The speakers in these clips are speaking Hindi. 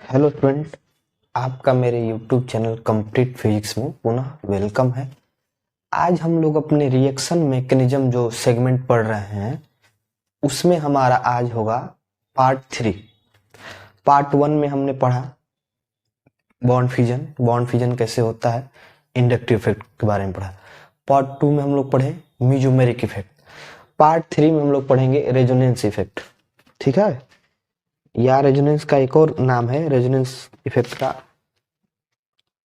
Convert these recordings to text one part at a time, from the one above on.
हेलो स्टूडेंट, आपका मेरे यूट्यूब चैनल कंप्लीट फिजिक्स में पुनः वेलकम है। आज हम लोग अपने रिएक्शन मैकेनिज्म जो सेगमेंट पढ़ रहे हैं उसमें हमारा आज होगा पार्ट 3। पार्ट 1 में हमने पढ़ा बॉन्ड फिजन कैसे होता है, इंडक्टिव इफेक्ट के बारे में पढ़ा। पार्ट 2 में हम लोग पढ़े मेसोमेरिक इफेक्ट। पार्ट 3 में हम लोग पढ़ेंगे रेजोनेंस इफेक्ट। ठीक है, या रेजोनेंस का एक और नाम है रेजोनेंस इफेक्ट का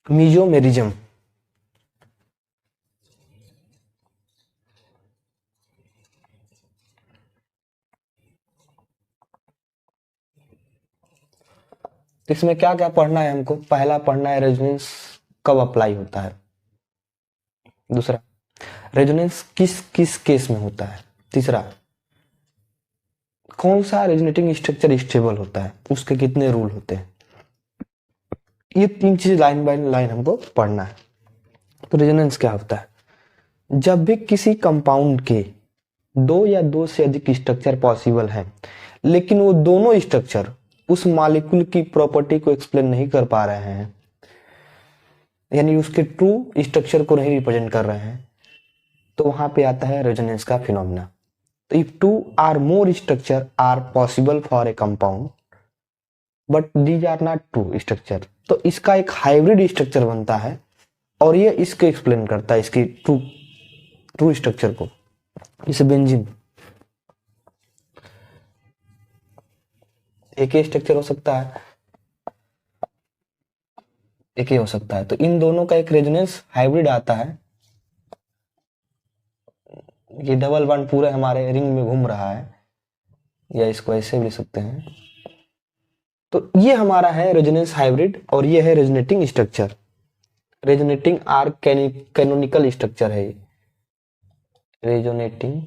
मेसोमेरिज्म। इसमें क्या क्या पढ़ना है हमको? पहला पढ़ना है रेजोनेंस कब अप्लाई होता है। दूसरा, रेजोनेंस किस किस केस में होता है। तीसरा, कौन सा रेजोनेटिंग स्ट्रक्चर स्टेबल होता है, उसके कितने रूल होते हैं। ये तीन चीज लाइन बाय लाइन हमको पढ़ना है। तो रेजोनेंस क्या होता है? जब भी किसी कंपाउंड के दो या दो से अधिक स्ट्रक्चर पॉसिबल है लेकिन वो दोनों स्ट्रक्चर उस मॉलिक्यूल की प्रॉपर्टी को एक्सप्लेन नहीं कर पा रहे हैं, यानी उसके ट्रू स्ट्रक्चर को नहीं रिप्रेजेंट कर रहे हैं, तो वहां पे आता है रेजोनेंस का फिनोमेना। तो if two or more structure are possible for a compound but these are not true structure, तो इसका एक हाइब्रिड स्ट्रक्चर बनता है और ये इसको एक्सप्लेन करता है, इसकी ट्रू स्ट्रक्चर को। जैसे बेंजीन एक ही स्ट्रक्चर हो सकता है, एक ही हो सकता है, तो इन दोनों का एक रेजोनेंस हाइब्रिड आता है। ये डबल बॉन्ड पूरे हमारे रिंग में घूम रहा है, या इसको ऐसे भी लिख सकते हैं। तो ये हमारा है रेजोनेंस हाइब्रिड और ये है resonating structure. Resonating or canonical structure है ये। Resonating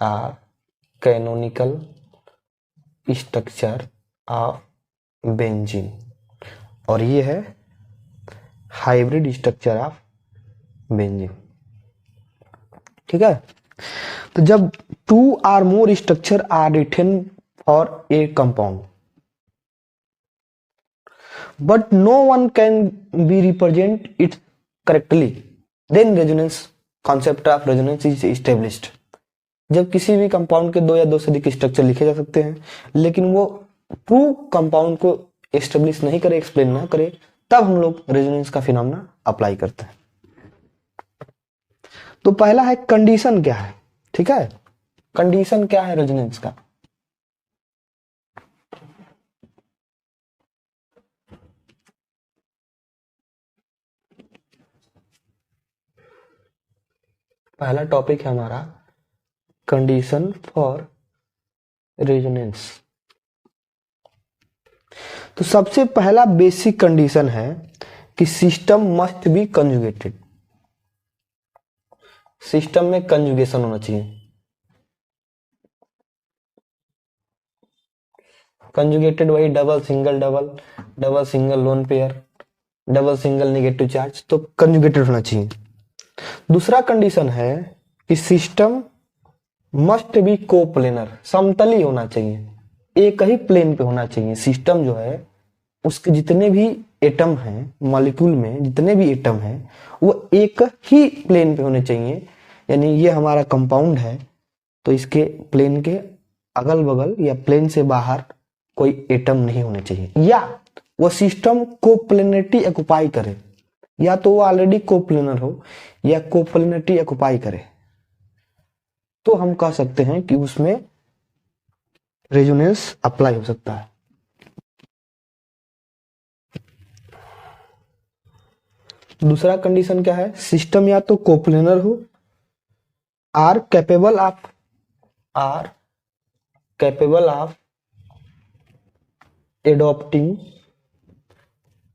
or canonical structure of benzene और ये है हाइब्रिड स्ट्रक्चर ऑफ बेंजीन। ठीक है, तो जब two or more structure are written for a compound but no one can be represent it correctly, then resonance concept of resonance is established। जब किसी भी कंपाउंड के दो या दो से अधिक स्ट्रक्चर लिखे जा सकते हैं लेकिन वो ट्रू कंपाउंड को एस्टेब्लिश नहीं करे, एक्सप्लेन ना करे, तब हम लोग रेजोनेंस का फिनोमेना अप्लाई करते हैं। तो पहला है कंडीशन क्या है। ठीक है, कंडीशन क्या है रेजोनेंस का? पहला टॉपिक है हमारा कंडीशन फॉर रेजोनेंस। तो सबसे पहला बेसिक कंडीशन है कि system must be conjugated. System में कंजुगेशन होना चाहिए। कंजुगेटेड वही double single double, double single lone pair, double single negative charge, तो कंजुगेटेड होना चाहिए। दूसरा कंडीशन है कि सिस्टम मस्ट बी कोप्लेनर, समतली होना चाहिए, एक ही प्लेन पे होना चाहिए। सिस्टम जो है उसके जितने भी एटम हैं, मॉलिक्यूल में जितने भी एटम हैं वो एक ही प्लेन पे होने चाहिए। यानी ये हमारा कंपाउंड है तो इसके प्लेन के अगल बगल या प्लेन से बाहर कोई एटम नहीं होने चाहिए, या वो सिस्टम कोप्लेनिटी ऑक्युपाई करे, या तो वो ऑलरेडी कोप्लेनर हो या कोप्लेनिटी ऑक्युपाई करे, तो हम कह सकते हैं कि उसमें रेजोनेंस अप्लाई हो सकता है। दूसरा कंडीशन क्या है? सिस्टम या तो कोप्लेनर हो, or capable of adopting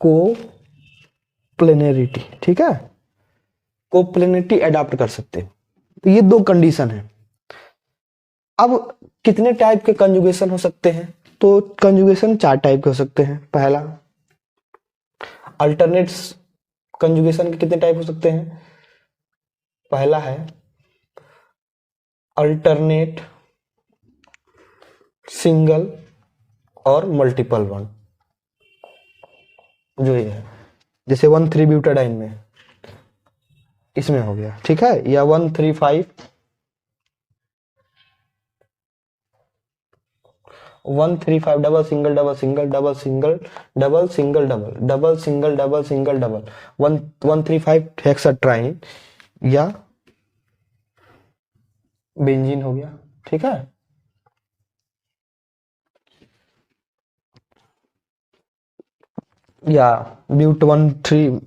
coplanarity. ठीक है, कोप्लेनिटी अडॉप्ट कर सकते हैं। तो ये दो कंडीशन है। अब कितने टाइप के कंजुगेशन हो सकते हैं? तो कंजुगेशन चार टाइप के हो सकते हैं। पहला, अल्टरनेट्स कंजुगेशन के कितने टाइप हो सकते हैं? पहला है अल्टरनेट सिंगल और मल्टीपल बॉन्ड, जो ये है जैसे 1,3-ब्यूटाडाइन में इसमें हो गया, ठीक है, या 1,3,5 double single double single double single double single double double single double single double 1,3,5 हेक्साट्राइन या बेंजीन हो गया, ठीक है। या ब्यूट 1,3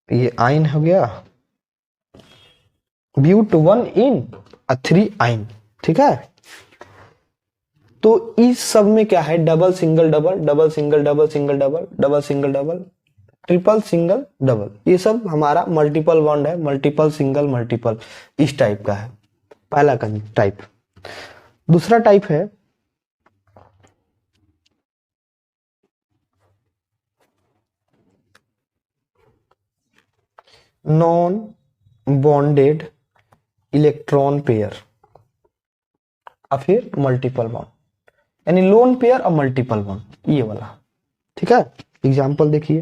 ये आइन हो गया, ब्यूट 1 इन 3 आइन, ठीक है। तो इस सब में क्या है, double single double double single double single double double single double triple single double, ये सब हमारा मल्टीपल बॉन्ड है, मल्टीपल सिंगल मल्टीपल, इस टाइप का है पहला टाइप। दूसरा टाइप है नॉन बॉन्डेड इलेक्ट्रॉन पेयर और फिर मल्टीपल बॉन्ड, यानी लोन पेयर और मल्टीपल बॉन्ड, ये वाला, ठीक है। एग्जांपल देखिए,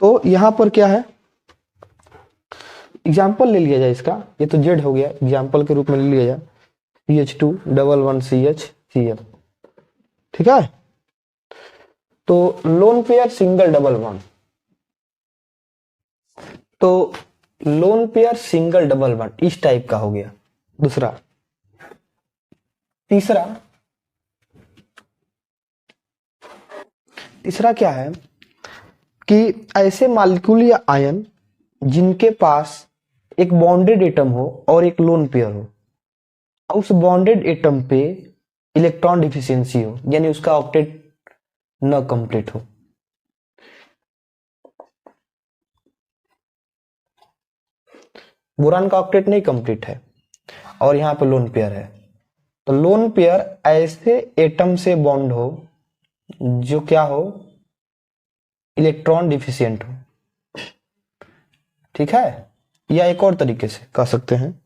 तो यहां पर क्या है, एग्जांपल ले लिया जाए इसका, ये तो जेड हो गया, एग्जांपल के रूप में ले लिया जाए CH2 डबल 1 CH Cl, ठीक है। तो lone pair single double bond, तो lone pair single double bond इस टाइप का हो गया दूसरा। तीसरा क्या है कि ऐसे मॉलिक्यूल या आयन जिनके पास एक बॉन्डेड एटम हो और एक लोन पेयर हो, उस बॉन्डेड एटम पे इलेक्ट्रॉन डिफिशियंसी हो, यानी उसका ऑक्टेट न कंप्लीट हो। बोरान का ऑक्टेट नहीं कंप्लीट है और यहां पे लोन पेयर है, तो लोन पेयर ऐसे एटम से बॉन्ड हो जो क्या हो, इलेक्ट्रॉन डिफिशियंट हो, ठीक है। या एक और तरीके से कह सकते हैं,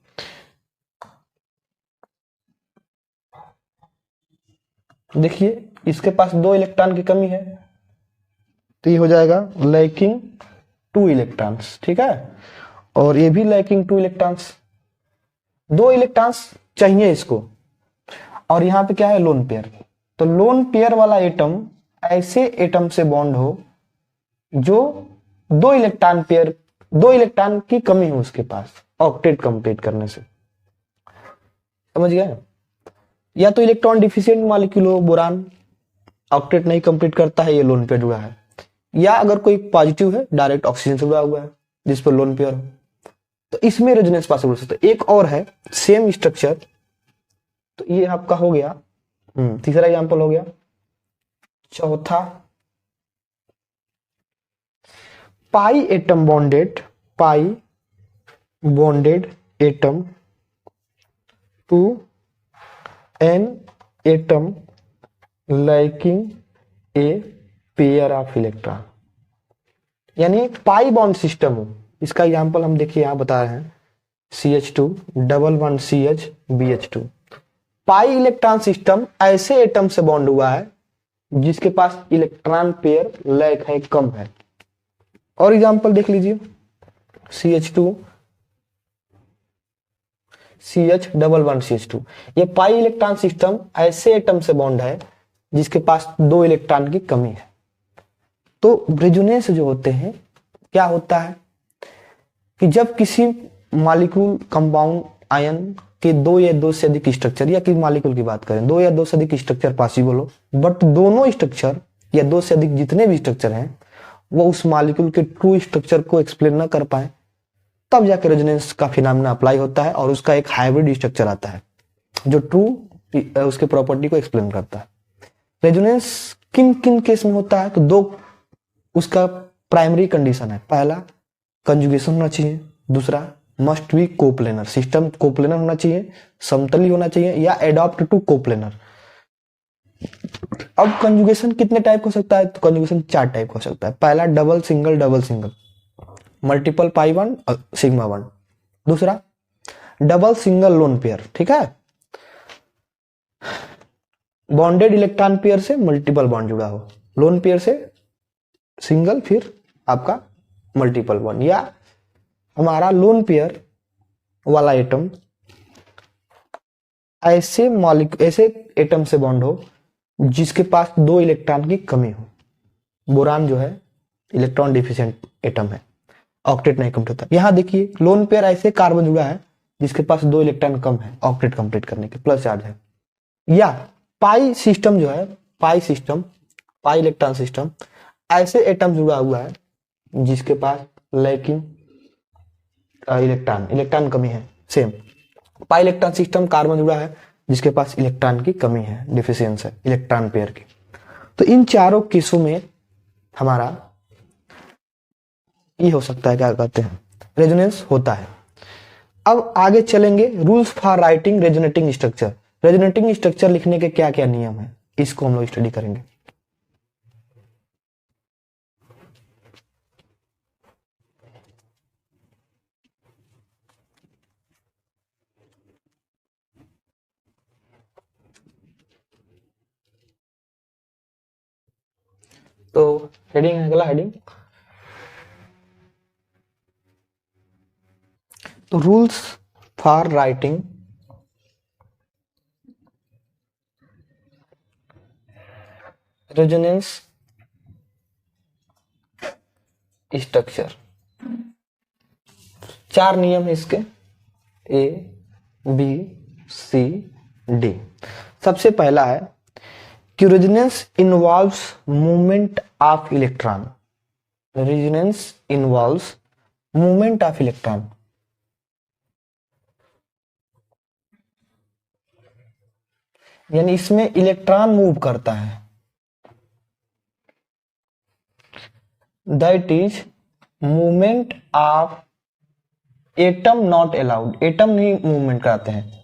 देखिए इसके पास 2 इलेक्ट्रॉन की कमी है, तो ये हो जाएगा लैकिंग 2 इलेक्ट्रॉन्स, ठीक है। और ये भी लैकिंग 2 इलेक्ट्रॉन्स, 2 इलेक्ट्रॉन्स चाहिए इसको, और यहां पे क्या है, लोन पेयर। तो लोन पेयर वाला एटम ऐसे एटम से बॉन्ड हो जो 2 इलेक्ट्रॉन की कमी हो उसके पास ऑक्टेट कंप्लीट करने से, समझ गए। या तो इलेक्ट्रॉन डिफिशिएंट मॉलिक्यूल हो, बोरान ऑक्टेट नहीं कंप्लीट करता है, ये लोन पेयर जुड़ा है। या अगर कोई पॉजिटिव है, डायरेक्ट ऑक्सीजन से जुड़ा हुआ है जिस पर लोन पेयर हो, तो इसमें रेजोनेंस पॉसिबल हो सकता है। एक और है सेम स्ट्रक्चर, तो ये आपका हो गया तीसरा एग्जांपल हो गया। चौथा, pi bonded atom to an atom lacking a pair of electron, यानी पाई बॉन्ड सिस्टम हो। इसका एग्जांपल हम देखिए यहां बता रहे हैं, CH2 double 1 CH BH2। Pi electron system ऐसे एटम से बॉन्ड हुआ है जिसके पास इलेक्ट्रॉन पेयर लैक है, कम है। और एग्जांपल देख लीजिए, CH2 CH डबल 1 CH2, ये पाई इलेक्ट्रॉन सिस्टम ऐसे एटम से बॉन्ड है जिसके पास 2 इलेक्ट्रॉन की कमी है। तो रेजोनेंस जो होते हैं, क्या होता है कि जब किसी मॉलिक्यूल कंपाउंड आयन के 2 या 2 से अधिक स्ट्रक्चर, या किसी मॉलिक्यूल की बात करें 2 या 2 से अधिक स्ट्रक्चर पॉसिबल हो, बट दोनों स्ट्रक्चर या 2 से अधिक जितने भी स्ट्रक्चर हैं वो उस मॉलिक्यूल के ट्रू स्ट्रक्चर को एक्सप्लेन ना कर पाए, तब जाकर रेजोनेंस का फिनोमेना अप्लाई होता है और उसका एक हाइब्रिड स्ट्रक्चर आता है जो ट्रू उसके प्रॉपर्टी को एक्सप्लेन करता है। रेजोनेंस किन किन केस में होता है, तो 2 उसका प्राइमरी कंडीशन है। पहला, कंजुगेशन होना चाहिए। दूसरा, must be coplanar, system coplanar होना चाहिए, समतली होना चाहिए, या एडॉप्ट टू कोप्लेनर। अब कंजुगेशन कितने टाइप का हो सकता है, तो कंजुगेशन 4 टाइप का हो सकता है। पहला, double single, multiple pi bond और सिग्मा बॉन्ड। दूसरा, डबल सिंगल लोन पेयर, ठीक है। बॉन्डेड इलेक्ट्रॉन पेयर से मल्टीपल बॉन्ड जुड़ा हो, लोन पेयर से सिंगल, फिर आपका मल्टीपल बॉन्ड, या हमारा लोन पेयर वाला एटम ऐसे एटम से बॉन्ड हो जिसके पास 2 इलेक्ट्रॉन की कमी हो। बोरान जो है इलेक्ट्रॉन डिफिशिएंट एटम है, ऑक्टेट नहीं कंप्लीट होता। यहां देखिए लोन पेयर ऐसे कार्बन जुड़ा है जिसके पास 2 इलेक्ट्रॉन कम है ऑक्टेट कंप्लीट करने के, प्लस चार्ज है। या पाई सिस्टम जो है, पाई इलेक्ट्रॉन सिस्टम, ऐसे एटम जुड़ा हुआ है जिसके पास लैकिंग इलेक्ट्रॉन कमी है। Same pi electron system carbon जुड़ा है जिसके पास इलेक्ट्रॉन की कमी है, डिफिशियंस है इलेक्ट्रॉन पेयर की। तो इन चारों केसों में हमारा ये हो सकता है, क्या कहते हैं, रेजोनेंस होता है। अब आगे चलेंगे, rules for writing resonating structure. Resonating structure लिखने के क्या क्या नियम है, इसको हम लोग स्टडी करेंगे। तो हेडिंग है, अगला हेडिंग, तो rules for writing resonance structure. 4 नियम है इसके, ए बी सी डी। सबसे पहला है कि resonance involves movement of electron. Resonance involves movement of electron, यानी इसमें इलेक्ट्रॉन मूव करता है। That is movement of atom not allowed, atom नहीं मूवमेंट कराते हैं,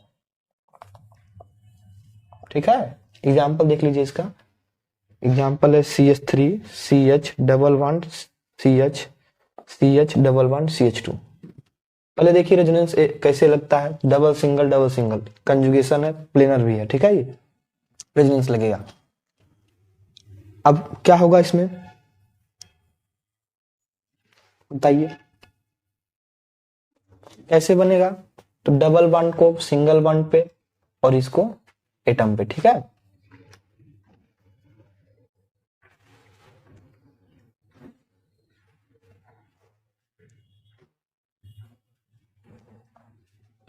ठीक है। एग्जाम्पल देख लीजिए इसका, एग्जाम्पल है CH3 CH double bond CH CH double bond CH2। पहले देखिए रेजोनेंस कैसे लगता है, डबल सिंगल कंजुगेशन है, प्लेनर भी है, ठीक है। ये रेजोनेंस लगेगा। अब क्या होगा इसमें बताइए, कैसे बनेगा, तो डबल बॉन्ड को सिंगल बॉन्ड पे और इसको एटम पे, ठीक है।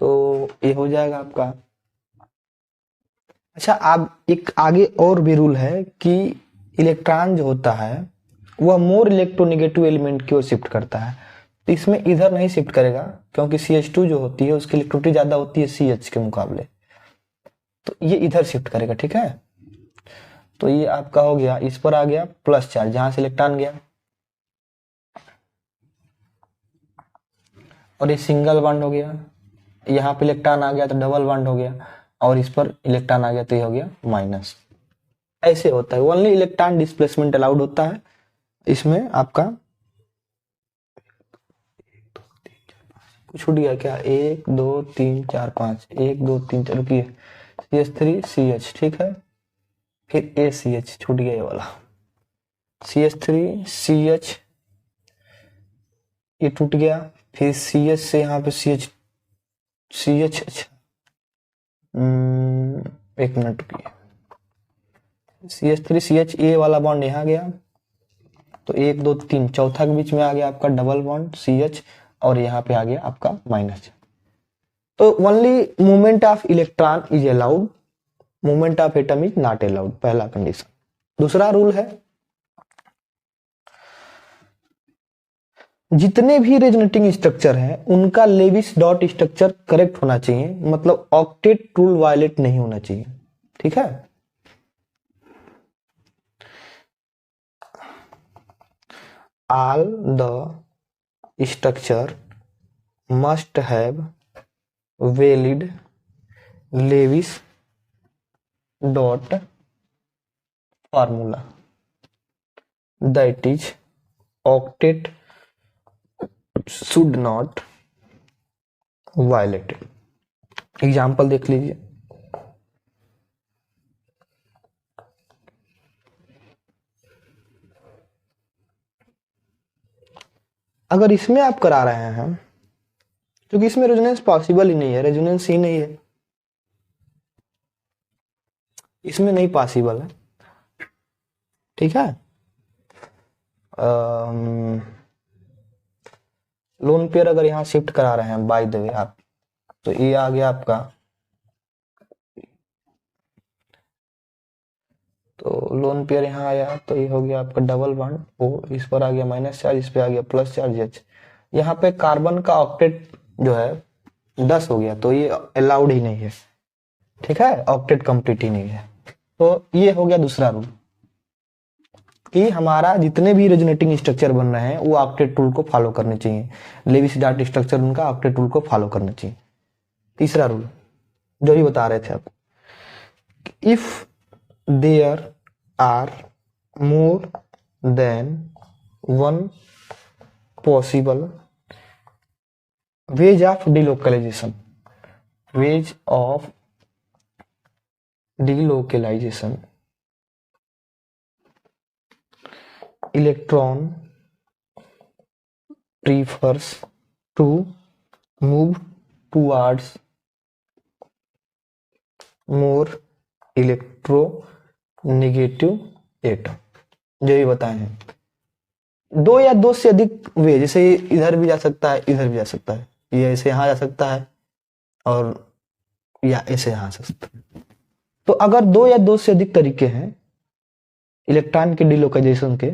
तो ये हो जाएगा आपका। अच्छा, आप एक आगे और भी रूल है कि इलेक्ट्रॉन जो होता है वह मोर इलेक्ट्रोनेगेटिव एलिमेंट की ओर शिफ्ट करता है। तो इसमें इधर नहीं शिफ्ट करेगा क्योंकि CH2 जो होती है उसकी इलेक्ट्रोनिटी ज्यादा होती है CH के मुकाबले, तो ये इधर शिफ्ट करेगा, ठीक है। तो ये आपका हो गया, इस पर आ गया प्लस चार्ज, जहां से इलेक्ट्रॉन गया, और ये सिंगल बॉन्ड हो गया, यहाँ पे इलेक्ट्रॉन आ गया तो डबल बॉन्ड हो गया, और इस पर इलेक्ट्रॉन आ गया तो ये हो गया माइनस। ऐसे होता है, ओनली इलेक्ट्रॉन डिस्प्लेसमेंट अलाउड होता है इसमें। आपका छूट गया क्या, 1 2 3 4 5, 1 2 3 4, रुकिए, CH3 CH, ठीक है, फिर ACH छूट गया ये वाला, CH3 CH ये टूट गया, फिर CH से यहाँ पे CH, अच्छा एक मिनट रुकिए, CH3 CH ये वाला बॉन्ड यहाँ गया, तो 1 2 3 चौथा के बीच में आ गया आपका डबल बॉन्ड CH, और यहाँ पे आ गया आपका माइनस। तो only movement of electron is allowed, movement of atom is not allowed, पहला कंडीशन। दूसरा रूल है, जितने भी रेजोनेटिंग स्ट्रक्चर हैं उनका लेविस डॉट स्ट्रक्चर करेक्ट होना चाहिए, मतलब ऑक्टेट रूल वायलेट नहीं होना चाहिए, ठीक है। All the structure must have valid Lewis dot formula, that is octet should not violate it, example देख लीजिए। अगर इसमें आप करा रहे हैं, क्योंकि इसमें रेजोनेंस पॉसिबल ही नहीं है, रेजोनेंस ही नहीं है, इसमें नहीं पॉसिबल है, ठीक है। लोन पेयर अगर यहाँ शिफ्ट करा रहे हैं बाय द वे आप, तो ये आ गया आपका, तो लोन पेयर यहाँ आया तो ये हो गया आपका डबल बॉन्ड ओ, इस पर आ गया माइनस चार्ज, इस पे आ गया प्लस चार्ज एच। यहाँ पे कार्बन का ऑक्टेट जो है 10 हो गया, तो ये अलाउड ही नहीं है, ठीक है, ऑक्टेट कंप्लीट ही नहीं है। तो ये हो गया दूसरा रूल कि हमारा जितने भी रेजोनेटिंग स्ट्रक्चर बन रहे हैं वो ऑक्टेट रूल को फॉलो करने चाहिए, लेविस डार्ट स्ट्रक्चर उनका ऑक्टेट रूल को फॉलो करना चाहिए। तीसरा रूल जो ही बता रहे थे आप, if there are more than one possible ways of delocalization, ways of delocalization, electron prefers to move towards more electronegative atom, जो ये बताए हैं। दो या दो से अधिक वे, जैसे इधर भी जा सकता है, इधर भी जा सकता है, ये ऐसे यहाँ जा सकता है और या ऐसे यहाँ जा सकता है। तो अगर दो या दो से अधिक तरीके हैं इलेक्ट्रॉन के डिलोकाइजेशन के,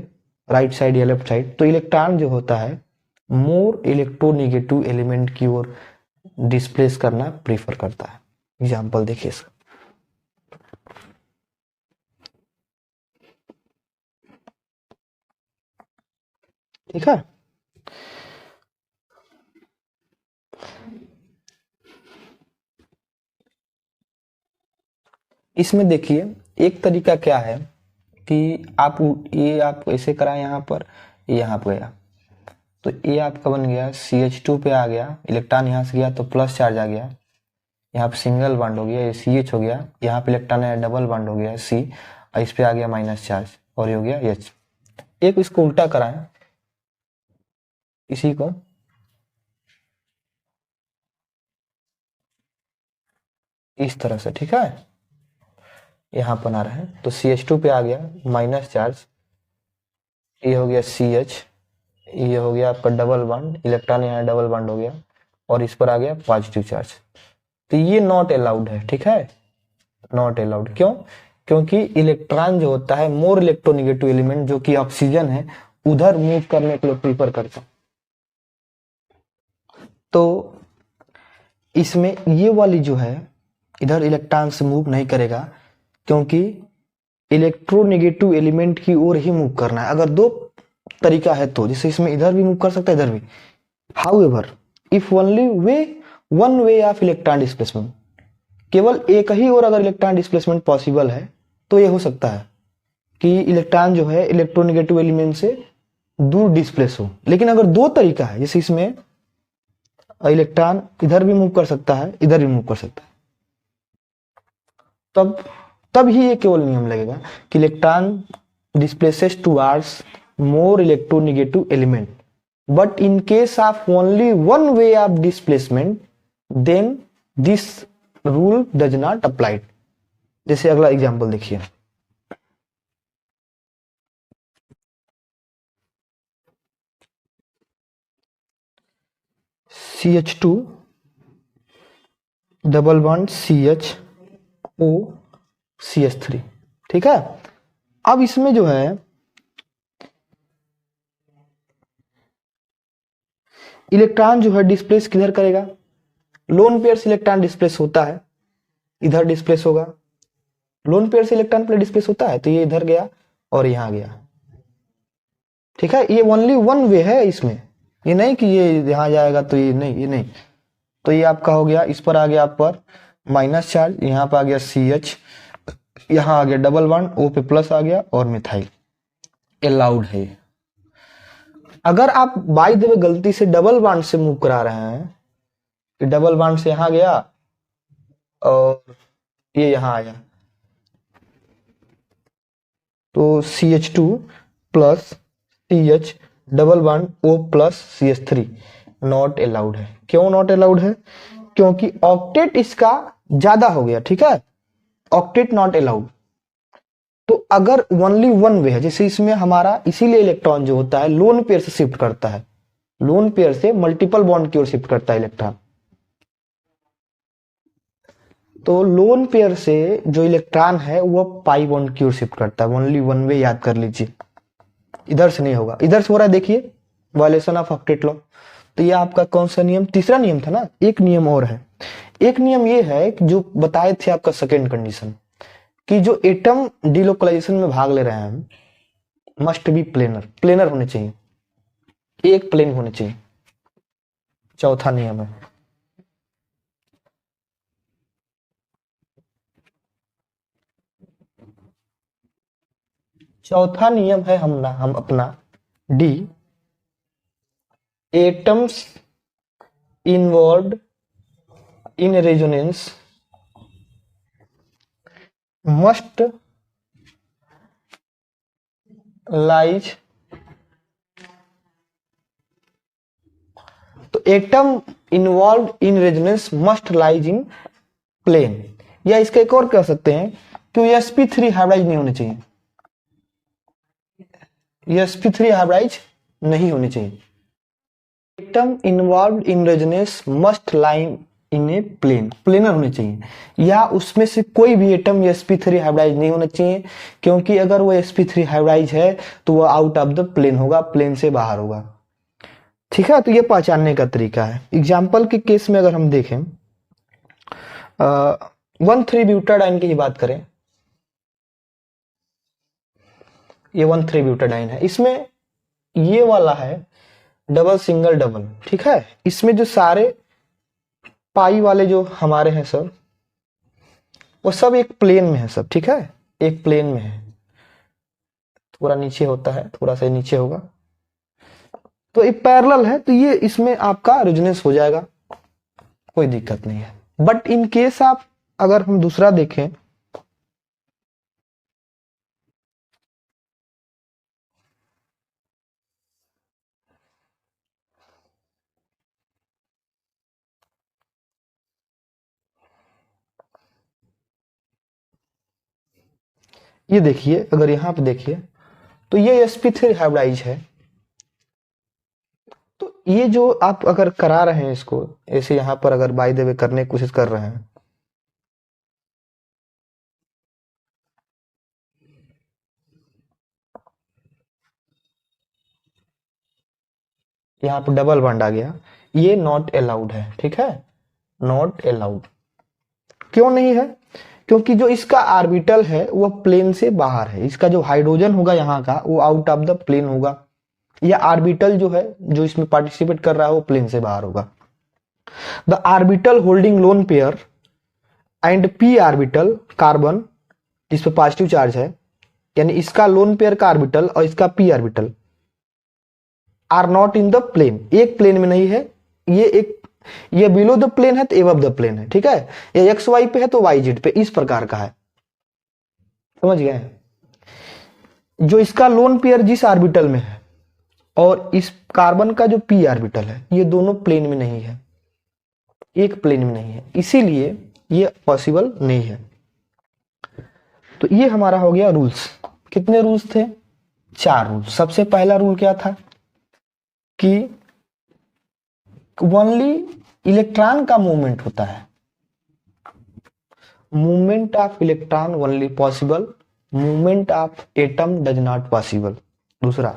राइट साइड या लेफ्ट साइड, तो इलेक्ट्रॉन जो होता है मोर इलेक्ट्रोनेगेटिव एलिमेंट की ओर डिस्प्लेस करना प्रीफर करता है। एग्जांपल देखिए इसका, ठीक है। इसमें देखिए एक तरीका क्या है कि आप ये आप ऐसे कराएं, यहाँ पर यहाँ पे गया तो ये आपका बन गया CH2 पे आ गया, इलेक्ट्रॉन यहाँ से गया तो प्लस चार्ज आ गया, यहाँ पे सिंगल बॉन्ड हो गया, ये CH हो गया, यहाँ पे इलेक्ट्रॉन है डबल बॉन्ड हो गया C, और इस पे आ गया माइनस चार्ज और ये हो गया H। एक इसको उल्टा कराएं, इसी को इस तरह से, ठीक है, यहाँ बना रहे हैं तो CH2 पे आ गया माइनस चार्ज, ये हो गया CH, ये हो गया आपका डबल बॉन्ड, इलेक्ट्रॉन यहाँ डबल बॉन्ड हो गया और इस पर आ गया पॉजिटिव चार्ज। तो ये नॉट अलाउड है, ठीक है, नॉट अलाउड। क्यों? क्योंकि इलेक्ट्रॉन जो होता है मोर इलेक्ट्रोनेगेटिव एलिमेंट जो कि ऑक्सीजन है उधर मूव करने के लिए प्रीफर करता है। तो इसमें ये वाली जो है इधर इलेक्ट्रॉन से मूव नहीं करेगा, क्योंकि इलेक्ट्रोनेगेटिव एलिमेंट की ओर ही मूव करना है। अगर दो तरीका है तो जैसे इसमें इधर भी मूव कर सकता है, इधर भी। However if only one way of electron displacement, केवल एक ही और अगर इलेक्ट्रॉन डिस्प्लेसमेंट पॉसिबल है तो ये हो सकता है कि इलेक्ट्रॉन जो है इलेक्ट्रोनेगेटिव एलिमेंट से दूर डिस्प्लेस हो। लेकिन अगर दो तरीका है, जैसे इसमें इलेक्ट्रॉन इधर भी मूव कर सकता है, इधर भी मूव कर सकता है, तब ही ये केवल नियम लगेगा कि electron displaces towards more electronegative element, but in case of only one way of displacement then this rule does not apply। जैसे अगला एग्जांपल देखिए, CH2 double bond CHO CH3, ठीक है। अब इसमें जो है इलेक्ट्रॉन जो है डिस्प्लेस किधर करेगा, लोन पेयर से इलेक्ट्रॉन डिस्प्लेस होता है, इधर डिस्प्लेस होगा, लोन पेयर से इलेक्ट्रॉन पर डिस्प्लेस होता है तो ये इधर गया और यहां गया, ठीक है। ये ओनली वन वे है इसमें, ये नहीं कि ये यहां जाएगा तो ये नहीं, ये नहीं। तो ये आपका हो गया, इस पर आ गया आप पर माइनस चार्ज, यहाँ पर आ गया CH, यहाँ आ गया डबल बॉन्ड, O पे प्लस आ गया और मिथाइल, अलाउड है। अगर आप बाय द वे गलती से डबल बॉन्ड से मूव करा रहे हैं कि डबल बॉन्ड से यहां गया और ये यहाँ आया, तो CH2 plus CH double bond O plus CH3 not allowed है। क्यों नॉट अलाउड है? क्योंकि ऑक्टेट इसका ज्यादा हो गया, ठीक है, ऑक्टेट नॉट अलाउड। तो अगर ओनली वन वे है, जैसे इसमें हमारा, इसीलिए इलेक्ट्रॉन जो होता है लोन पेयर से शिफ्ट करता है, लोन पेयर से मल्टीपल बॉन्ड की ओर शिफ्ट करता है इलेक्ट्रॉन। तो लोन पेयर से जो इलेक्ट्रॉन है वो पाई बॉन्ड की ओर शिफ्ट करता है, ओनली वन वे, याद कर लीजिए। इधर से नहीं होगा, इधर से हो रहा है, देखिए वायलेशन ऑफ ऑक्टेट लॉ। तो ये आपका कौन सा नियम? तीसरा नियम था ना। एक नियम और है, एक नियम ये है कि जो बताए थे आपका सेकेंड कंडीशन, कि जो एटम डिलोकलाइजेशन में भाग ले रहे हैं हम, मस्ट बी प्लेनर, प्लेनर होने चाहिए, एक प्लेन होने चाहिए। चौथा नियम है। चौथा नियम है हम अपना डी, atoms involved in resonance must lies, तो atom involve in resonance must lies in plane, या इसका एक और कह सकते हैं कि sp3 हाइब्रिडाइज नहीं होने चाहिए, sp3 हाइब्रिडाइज नहीं होनी चाहिए। Atom involve in resonance must line in a plane, planar होने चाहिए, या उसमें से कोई भी एटम sp3 हाइब्रिडाइज नहीं होना चाहिए, क्योंकि अगर वो sp3 हाइब्रिडाइज है तो वो आउट ऑफ द प्लेन होगा, प्लेन से बाहर होगा। ठीक है, तो ये पहचानने का तरीका है। एग्जाम्पल के केस में अगर हम देखें, 1,3-ब्यूटाडाइन की बात करें, ये 1,3-ब्यूटाडाइन है, इसमें ये वाला है डबल सिंगल डबल, ठीक है। इसमें जो सारे पाई वाले जो हमारे हैं सर, वो सब एक प्लेन में है सब, ठीक है, एक प्लेन में है। थोड़ा नीचे होता है, थोड़ा सा नीचे होगा, तो एक पैरेलल है, तो ये इसमें आपका रेजोनेंस हो जाएगा, कोई दिक्कत नहीं है। बट इन केस आप, अगर हम दूसरा देखें, ये देखिए, अगर यहां पे देखिए तो ये sp3 हाइब्रिडाइज है। तो ये जो आप अगर करा रहे हैं इसको ऐसे, यहां पर अगर बाय द वे करने की कोशिश कर रहे हैं, यहाँ पर डबल बॉन्ड आ गया, ये नॉट अलाउड है, ठीक है, नॉट अलाउड। क्यों नहीं है? क्योंकि जो इसका ऑर्बिटल है वो प्लेन से बाहर है, इसका जो हाइड्रोजन होगा यहाँ का वो आउट ऑफ द प्लेन होगा, या ऑर्बिटल जो है जो इसमें पार्टिसिपेट कर रहा है वो प्लेन से बाहर होगा। The orbital holding lone pair and p orbital carbon, जिस पे पॉजिटिव चार्ज है, यानी इसका लोन पेयर का ऑर्बिटल और इसका p orbital are not in the plane, एक प्लेन में नहीं है, ये बिलो द प्लेन है तो एबव द प्लेन है, ठीक है, ये एक्स वाई पे है तो वाई जेड पे, इस प्रकार का है, समझ गए। जो इसका लोन पेयर जिस ऑर्बिटल में है और इस कार्बन का जो p ऑर्बिटल है, ये दोनों प्लेन में नहीं है, एक प्लेन में नहीं है, इसीलिए ये पॉसिबल नहीं है। तो ये हमारा हो गया रूल्स। कितने रूल्स थे? 4 रूल्स। सबसे पहला रूल क्या था कि ओनली इलेक्ट्रॉन का मूवमेंट होता है, movement of electron only possible, movement of atom does not possible. दूसरा,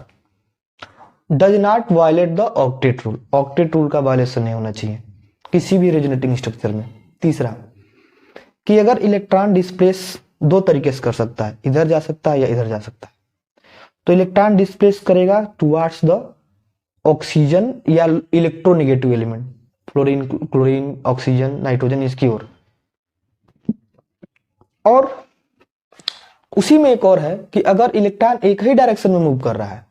does not violate the octet rule, octet rule का वायलेशन नहीं होना चाहिए किसी भी रेजोनेटिंग स्ट्रक्चर में। तीसरा, कि अगर इलेक्ट्रॉन डिस्प्लेस 2 तरीके से कर सकता है, इधर जा सकता है या इधर जा सकता है, तो इलेक्ट्रॉन डिस्प्लेस करेगा टुवर्ड्स द ऑक्सीजन या electronegative element, fluorine, chlorine, oxygen, nitrogen, इसकी ओर। और उसी में एक और है कि अगर इलेक्ट्रॉन एक ही डायरेक्शन में मूव कर रहा है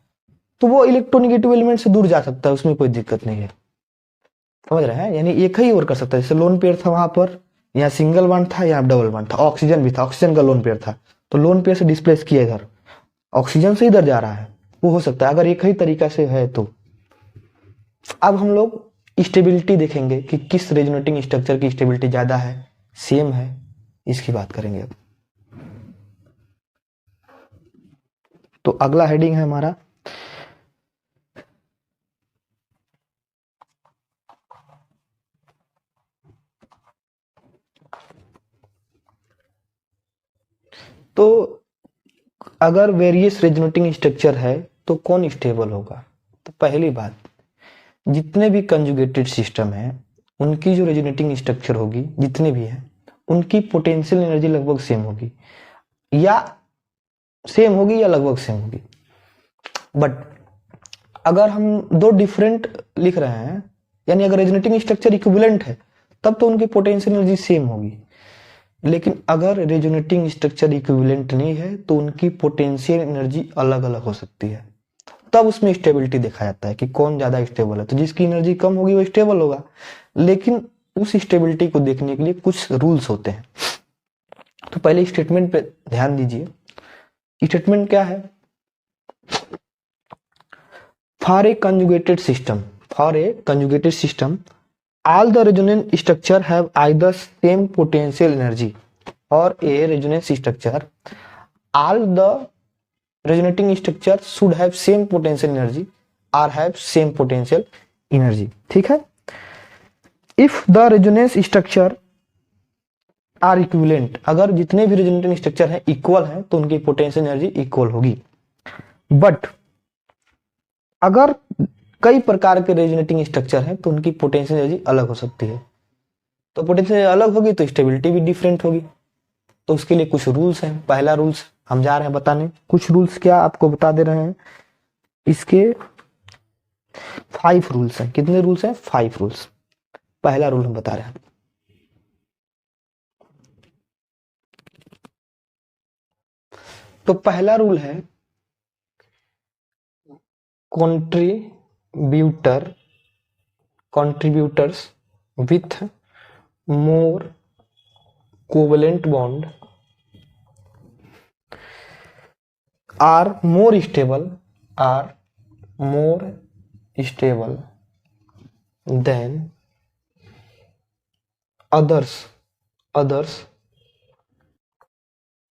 तो वो इलेक्ट्रोनेगेटिव एलिमेंट से दूर जा सकता है, उसमें कोई दिक्कत नहीं है, समझ रहे हैं, यानी एक ही ओर कर सकता है। जैसे लोन पेयर था वहां पर यहाँ सिंगल बॉन्ड था, यहाँ डबल बॉन्ड था, ऑक्सीजन भी था, ऑक्सीजन का लोन पेयर था, तो लोन पेयर से डिस्प्लेस किया इधर, ऑक्सीजन से इधर जा रहा है, वो हो सकता है अगर एक ही तरीका से है तो। अब हम लोग स्टेबिलिटी देखेंगे कि किस रेजोनेटिंग स्ट्रक्चर की स्टेबिलिटी ज्यादा है, सेम है, इसकी बात करेंगे अब। तो अगला हेडिंग है हमारा तो अगर वेरियस रेजोनेटिंग स्ट्रक्चर है तो कौन स्टेबल होगा। तो पहली बात, जितने भी कंजुगेटेड सिस्टम है उनकी जो रेजोनेटिंग स्ट्रक्चर होगी, जितने भी हैं उनकी पोटेंशियल एनर्जी लगभग सेम होगी, या सेम होगी या लगभग सेम होगी। बट अगर हम दो डिफरेंट लिख रहे हैं, यानी अगर रेजोनेटिंग स्ट्रक्चर इक्विवेलेंट है तब तो उनकी पोटेंशियल एनर्जी सेम होगी, लेकिन अगर रेजोनेटिंग स्ट्रक्चर इक्विवेलेंट नहीं है तो उनकी पोटेंशियल एनर्जी अलग अलग हो सकती है, तब उसमें स्टेबिलिटी देखा जाता है कि कौन ज्यादा स्टेबल है। तो जिसकी एनर्जी कम होगी वो स्टेबल होगा, लेकिन उस स्टेबिलिटी को देखने के लिए कुछ रूल्स होते हैं। तो पहले स्टेटमेंट पे ध्यान दीजिए। स्टेटमेंट क्या है, for a conjugated system all the resonant structure have either same potential energy, or a resonance structure all the resonating structure should have same potential energy or have same potential energy। ठीक है, if the resonance structure are equivalent, अगर जितने भी रेजोनेटिंग स्ट्रक्चर हैं इक्वल हैं तो उनकी पोटेंशियल एनर्जी इक्वल होगी। बट अगर कई प्रकार के रेजोनेटिंग स्ट्रक्चर हैं तो उनकी पोटेंशियल एनर्जी अलग हो सकती है, तो पोटेंशियल अलग होगी तो स्टेबिलिटी भी डिफरेंट होगी। तो उसके लिए कुछ रूल्स हैं। पहला रूल्स हम जा रहे हैं बताने, कुछ रूल्स क्या आपको बता दे रहे हैं, इसके 5 रूल्स हैं। कितने रूल्स हैं? 5 रूल्स। पहला रूल हम बता रहे हैं, तो पहला रूल है contributors with more covalent bond are more stable than others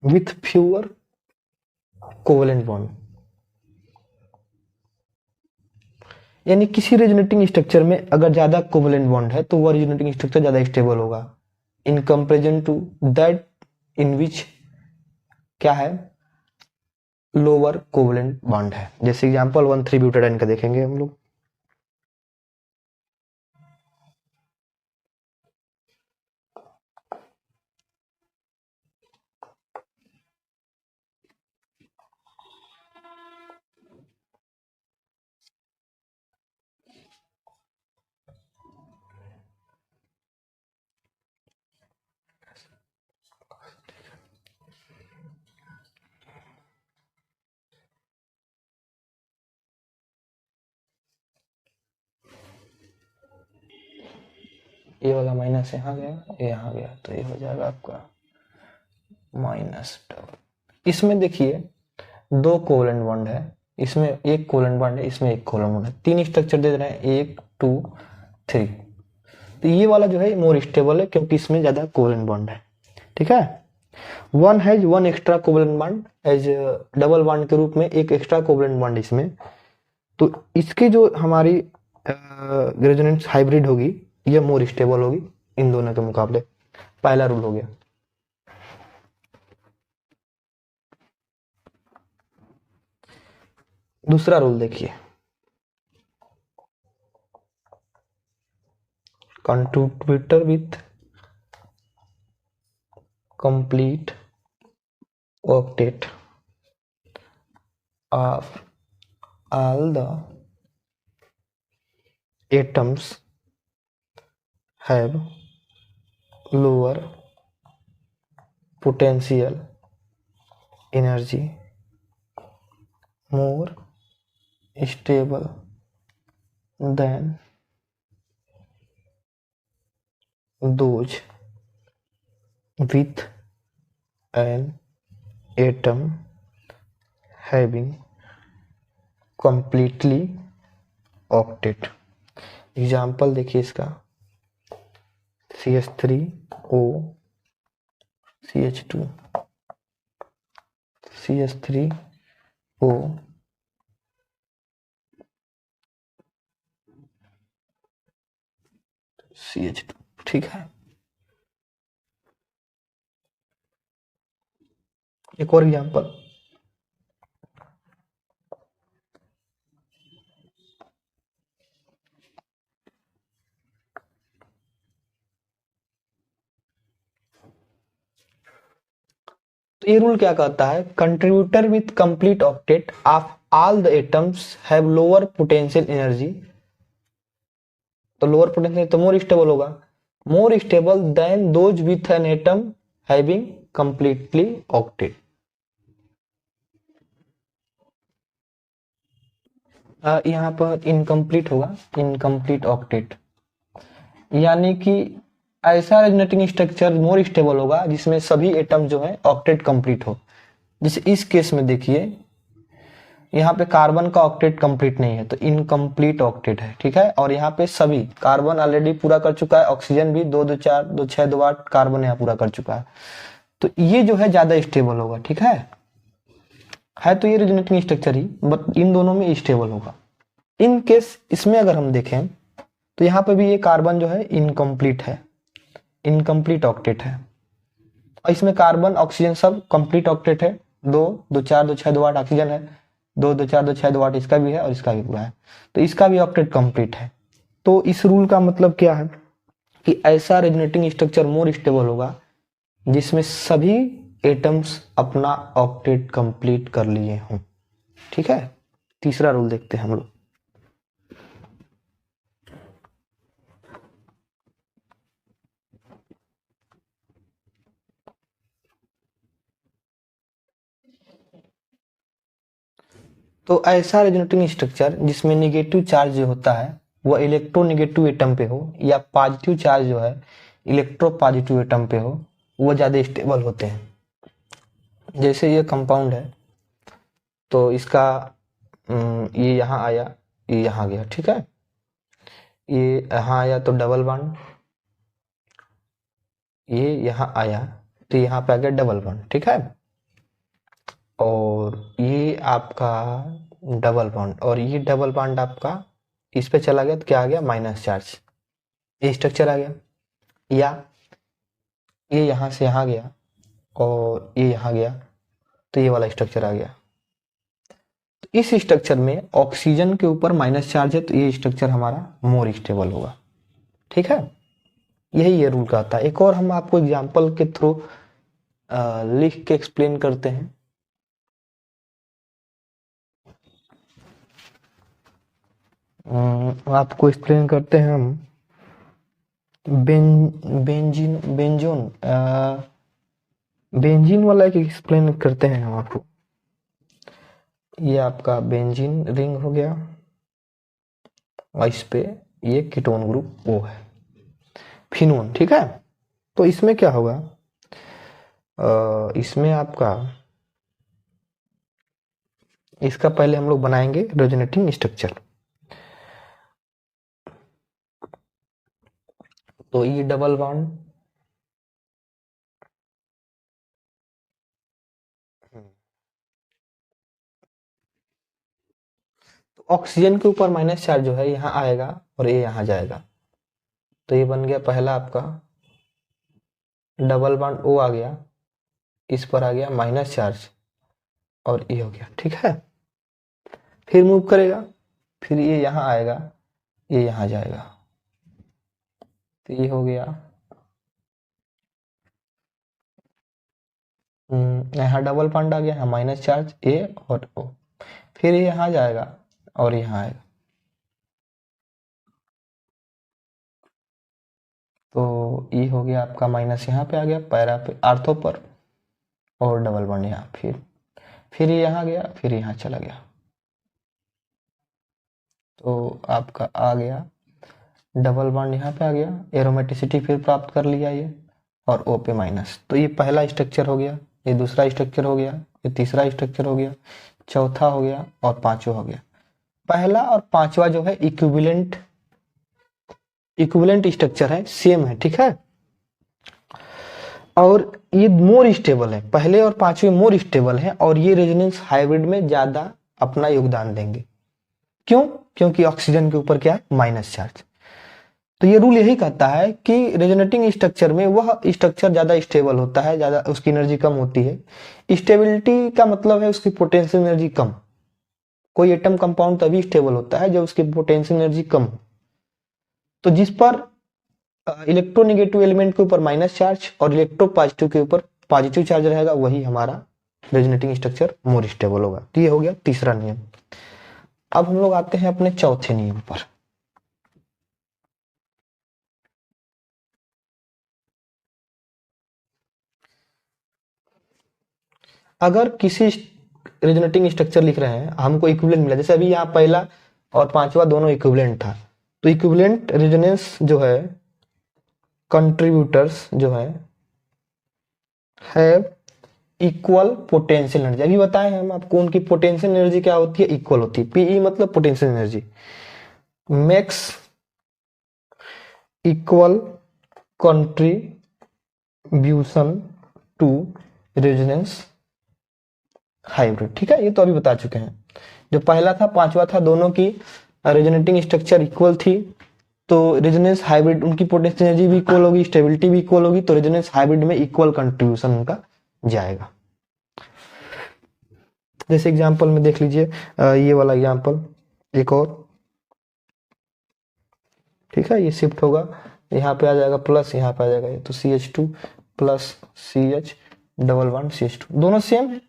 with fewer covalent bond। यानी किसी रेजोनेटिंग स्ट्रक्चर में अगर ज्यादा कोवलेंट बॉन्ड है तो वह रेजोनेटिंग स्ट्रक्चर ज्यादा स्टेबल होगा in comparison to that in which क्या है, लोअर कोवलेंट बॉन्ड है। जैसे एग्जांपल 1,3-ब्यूटाडाइन का देखेंगे हम लोग। ये वाला माइनस यहाँ गया, ये यहाँ गया, तो ये हो जाएगा आपका माइनस डबल। इसमें देखिए 2 कोवलेंट बॉन्ड है, इसमें एक कोवलेंट बॉन्ड है, इसमें एक कोवलेंट बॉन्ड है, 3 स्ट्रक्चर दे रहे हैं, 1 2 3। तो ये वाला जो है मोर स्टेबल है क्योंकि इसमें ज्यादा कोवलेंट बॉन्ड है। ठीक है, one has one extra covalent bond as double bond के रूप में, एक एक्स्ट्रा कोवलेंट बॉन्ड इसमें, तो इसकी जो हमारी रेजोनेंस हाइब्रिड होगी ये मोर स्टेबल होगी इन दोनों के मुकाबले। पहला रूल हो गया। दूसरा रूल देखिए, contributor with complete octet of all the atoms have lower potential energy, more stable than those with an atom having completely octet। Example देखिए इसका, CH3O CH2 CH3O CH2, ठीक है। एक और एग्जाम्पल, तो ये रूल क्या कहता है, contributor with complete octet of all the atoms have lower potential energy. तो लोअर पोटेंशियल तो मोर स्टेबल होगा, more stable then those with an atom having completely octet. यहाँ पर इनकम्प्लीट होगा, इनकम्प्लीट ऑक्टेट, यानी कि ऐसा रेजोनेटिंग स्ट्रक्चर मोर स्टेबल होगा जिसमें सभी एटम जो है ऑक्टेट कंप्लीट हो। जैसे इस केस में देखिए, यहाँ पे कार्बन का ऑक्टेट कंप्लीट नहीं है तो इनकम्प्लीट ऑक्टेट है, ठीक है। और यहाँ पे सभी कार्बन ऑलरेडी पूरा कर चुका है, ऑक्सीजन भी 2 2 4 2 6 2 8 कार्बन यहाँ पूरा कर चुका है, तो ये जो है ज्यादा स्टेबल होगा, ठीक है तो ये resonating structure he, but in दोनों में स्टेबल होगा। इन केस इसमें अगर हम देखें तो यहाँ पे भी ये कार्बन जो है इनकम्प्लीट है, इनकम्प्लीट ऑक्टेट है, और इसमें कार्बन ऑक्सीजन सब कंप्लीट ऑक्टेट है, 2 2 4 2 6 2 8 ऑक्सीजन है, 2 2 4 2 6 2 8 इसका भी है और इसका भी पूरा है, तो इसका भी ऑक्टेट कंप्लीट है। तो इस रूल का मतलब क्या है कि ऐसा रेजोनेटिंग स्ट्रक्चर मोर स्टेबल होगा जिसमें सभी एटम्स अपना ऑक्टेट कंप्लीट कर लिए हों, ठीक है। तीसरा रूल देखते हैं हम लोग। तो ऐसा रेजोनेटिंग स्ट्रक्चर जिसमें निगेटिव चार्ज जो होता है वह इलेक्ट्रोनेगेटिव एटम पे हो, या पॉजिटिव चार्ज जो है इलेक्ट्रो पॉजिटिव एटम पे हो, वो ज्यादा स्टेबल होते हैं। जैसे ये कंपाउंड है तो इसका ये यहाँ आया, ये यहाँ गया, ठीक है, ये यहाँ आया तो डबल बॉन्ड, ये यहाँ आया तो यहाँ पे आ गया डबल बॉन्ड, ठीक है। और ये आपका डबल बॉन्ड, और ये डबल बॉन्ड आपका इस पे चला गया तो क्या आ गया, माइनस चार्ज, ये स्ट्रक्चर आ गया। या ये यहां से यहां गया और ये यहां गया तो ये वाला स्ट्रक्चर आ गया। तो इस स्ट्रक्चर में ऑक्सीजन के ऊपर माइनस चार्ज है तो ये स्ट्रक्चर हमारा मोर स्टेबल होगा, ठीक है। यही ये रूल कहता है। एक और हम आपको एग्जांपल के थ्रू लिख के एक्सप्लेन करते हैं। आपको एक्सप्लेन करते हैं हम बेंजीन बेंजोन बेंजीन वाला एक एक्सप्लेन करते हैं हम आपको। ये आपका बेंजीन रिंग हो गया और इस पे ये कीटोन ग्रुप O है, फिनोन, ठीक है। तो इसमें क्या होगा, इसमें आपका इसका पहले हम लोग बनाएंगे रेजोनेटिंग स्ट्रक्चर। तो ये डबल बॉन्ड, तो ऑक्सीजन के ऊपर माइनस चार्ज जो है यहाँ आएगा और ये यहाँ जाएगा, तो ये बन गया पहला आपका डबल बॉन्ड O आ गया, इस पर आ गया माइनस चार्ज और ये हो गया, ठीक है। फिर मूव करेगा, फिर ये यहाँ आएगा, ये यहाँ जाएगा, तो ये हो गया यहाँ डबल बॉन्ड आ गया, यहाँ माइनस चार्ज A और O, फिर ये यहाँ जाएगा और यहाँ आएगा, तो ये हो गया आपका माइनस, यहाँ पे आ गया पैरा पे आर्थो पर, और डबल बॉन्ड यहाँ, फिर ये यहाँ गया, फिर यहाँ चला गया, तो आपका आ गया डबल बॉन्ड यहाँ पे आ गया, एरोमेटिसिटी फिर प्राप्त कर लिया ये, और O पे माइनस। तो ये पहला स्ट्रक्चर हो गया, ये दूसरा स्ट्रक्चर हो गया, ये तीसरा स्ट्रक्चर हो गया, चौथा हो गया और पांचवा हो गया। पहला और पांचवा जो है इक्विवेलेंट स्ट्रक्चर है, सेम है, ठीक है। और ये मोर स्टेबल है, पहले और पांचवे मोर स्टेबल है, और ये रेजोनेंस हाइब्रिड में ज्यादा अपना योगदान देंगे। क्यों? क्योंकि ऑक्सीजन के ऊपर क्या है, माइनस चार्ज। तो ये रूल यही कहता है कि रेजोनेटिंग स्ट्रक्चर में वह स्ट्रक्चर ज्यादा स्टेबल होता है, ज्यादा उसकी एनर्जी कम होती है। स्टेबिलिटी का मतलब है उसकी पोटेंशियल एनर्जी कम। कोई एटम कंपाउंड तभी स्टेबल होता है जब उसकी पोटेंशियल एनर्जी कम हो। तो जिस पर इलेक्ट्रोनेगेटिव एलिमेंट के ऊपर माइनस चार्ज और इलेक्ट्रो पॉजिटिव के ऊपर पॉजिटिव चार्ज रहेगा, वही हमारा रेजोनेटिंग स्ट्रक्चर मोर स्टेबल होगा। तो ये हो गया तीसरा नियम। अब हम लोग आते हैं अपने चौथे नियम पर। अगर किसी रेजोनेटिंग स्ट्रक्चर लिख रहे हैं, हमको इक्विवेलेंट मिला, जैसे अभी यहाँ पहला और पांचवा दोनों इक्विवेलेंट था, तो इक्विवेलेंट रेजोनेंस जो है, कंट्रीब्यूटर्स जो है हैव इक्वल पोटेंशियल एनर्जी। अभी बताए हम आपको उनकी पोटेंशियल एनर्जी क्या होती है, इक्वल होती है। पीई मतलब potential energy, makes equal contribution to resonance hybrid, ठीक है। ये तो अभी बता चुके हैं। जो पहला था पांचवा था, दोनों की रेजोनेटिंग स्ट्रक्चर इक्वल थी, तो रेजोनेंस हाइब्रिड उनकी पोटेंशियल एनर्जी भी इक्वल होगी, स्टेबिलिटी भी इक्वल होगी, तो रेजोनेंस हाइब्रिड में इक्वल कंट्रीब्यूशन उनका जाएगा। जैसे एग्जांपल में देख लीजिए, ये वाला एग्जांपल एक और, ठीक है। ये शिफ्ट होगा, यहाँ पे आ जाएगा प्लस, यहाँ पे आ जाएगा, तो CH2 प्लस CH11 CH2, दोनों सेम है,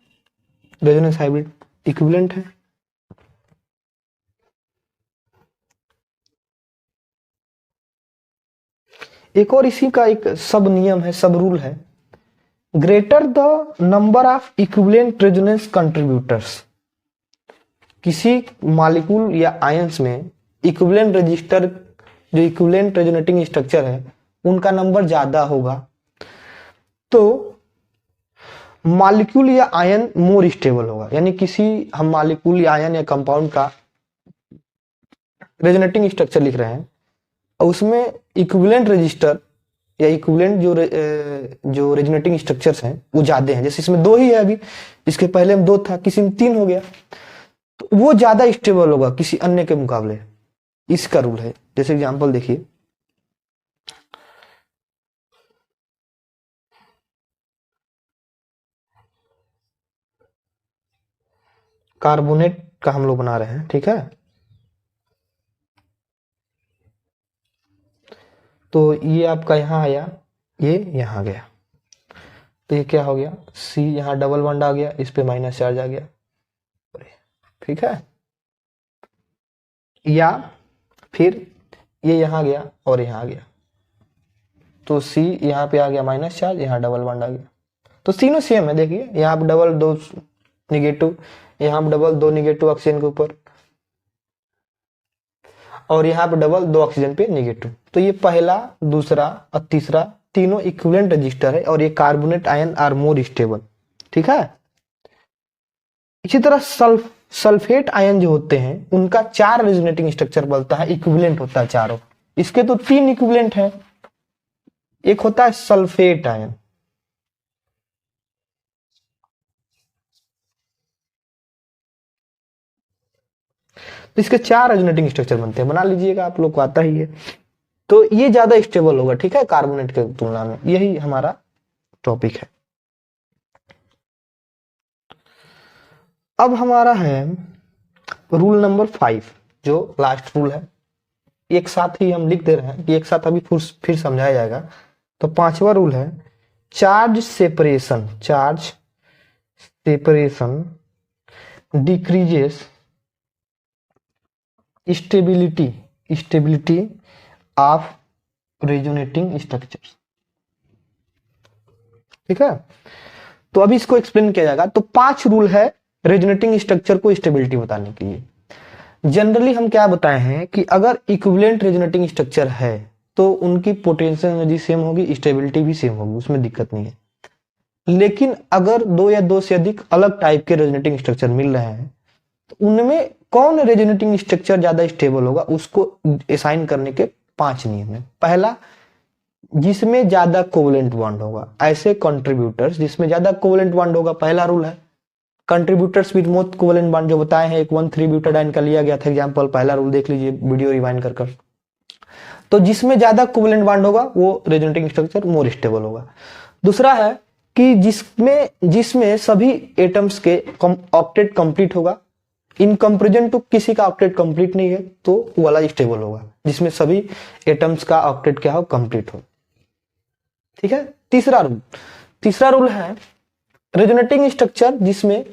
रेजोनेंस हाइब्रिड इक्विवेलेंट है। एक और इसी का एक सब नियम है, सब रूल है, greater the number of equivalent resonance contributors. किसी मॉलिक्यूल या आयंस में इक्विवेलेंट रजिस्टर, जो इक्विवेलेंट रेजोनेटिंग स्ट्रक्चर है, उनका नंबर ज्यादा होगा, तो मॉलिक्यूल या आयन मोर स्टेबल होगा। यानी किसी हम मॉलिक्यूल या आयन या कंपाउंड का रेजोनेटिंग स्ट्रक्चर लिख रहे हैं और उसमें इक्विवेलेंट रजिस्टर या इक्विवेलेंट जो रेजोनेटिंग स्ट्रक्चर्स हैं वो ज्यादा हैं। जैसे इसमें 2 ही है, अभी इसके पहले में 2 था, किसी में 3 हो गया, तो वो ज्यादा स्टेबल होगा किसी अन्य के मुकाबले। इसका रूल है। जैसे एग्जांपल देखिए, कार्बोनेट का हम लोग बना रहे हैं, ठीक है। तो ये आपका यहाँ आया, ये यहाँ गया, तो ये क्या हो गया, C यहाँ डबल बॉन्ड आ गया, इस पे माइनस चार्ज आ गया, ठीक है। या फिर ये यहाँ गया और यहाँ आ गया, तो C यहाँ पे आ गया माइनस चार्ज, यहाँ डबल बॉन्ड आ गया, तो तीनों सेम है। देखिए यहाँ पे डबल 2 निगेटिव, यहाँ पे डबल 2 निगेटिव ऑक्सीजन के ऊपर, और यहाँ पे डबल 2 ऑक्सीजन पे निगेटिव। तो ये पहला, दूसरा और तीसरा तीनों इक्विवेलेंट रजिस्टर है, और ये carbonate ion are more stable, ठीक है। इसी तरह सल्फेट आयन जो होते हैं उनका 4 रेजोनेटिंग स्ट्रक्चर बनता है, इक्विवेलेंट होता है चारों। इसके तो 3 इक्विवेलेंट हैं। एक होता है सल्फेट आयन, तो इसके 4 रेजोनेटिंग स्ट्रक्चर बनते हैं, बना लीजिएगा, आप लोग को आता ही है। तो ये ज्यादा स्टेबल होगा, ठीक है, कार्बोनेट के तुलना में। यही हमारा टॉपिक है। अब हमारा है रूल नंबर 5, जो लास्ट रूल है। एक साथ ही हम लिख दे रहे हैं कि एक साथ अभी फिर समझाया जाएगा। तो 5वां रूल है charge separation decreases stability of resonating structure, ठीक है। तो अभी इसको एक्सप्लेन किया जाएगा। तो 5 रूल है रेजोनेटिंग स्ट्रक्चर को स्टेबिलिटी बताने के लिए। जनरली हम क्या बताए हैं कि अगर इक्विवेलेंट रेजोनेटिंग स्ट्रक्चर है तो उनकी पोटेंशियल एनर्जी सेम होगी, स्टेबिलिटी भी सेम होगी, उसमें दिक्कत नहीं है। लेकिन अगर दो या दो से अधिक अलग टाइप के रेजोनेटिंग स्ट्रक्चर मिल रहे हैं तो उनमें कौन रेजोनेटिंग स्ट्रक्चर ज्यादा स्टेबल होगा, उसको असाइन करने के 5 नियम है। पहला, जिसमें ज्यादा कोवेलेंट बॉन्ड होगा, ऐसे कंट्रीब्यूटर्स जिसमें ज्यादा कोवेलेंट बॉन्ड होगा, पहला रूल है। Contributors with most covalent bond जो बताए हैं, एक 1,3 ब्यूटाडाइन का लिया गया था एग्जांपल, पहला रूल देख लीजिए वीडियो रिवाइंड कर। तो जिसमें ज्यादा कोवेलेंट बॉन्ड होगा वो रेजोनेटिंग स्ट्रक्चर मोर स्टेबल होगा। दूसरा है कि जिसमें सभी एटम्स के ऑक्टेट कंप्लीट होगा, इन कंपेरिजन टू किसी का ऑक्टेट कंप्लीट नहीं है तो वो वाला स्टेबल होगा, जिसमें सभी एटम्स का ऑक्टेट क्या हो, कंप्लीट हो। ठीक है। तीसरा रूल है रेजोनेटिंग स्ट्रक्चर जिसमें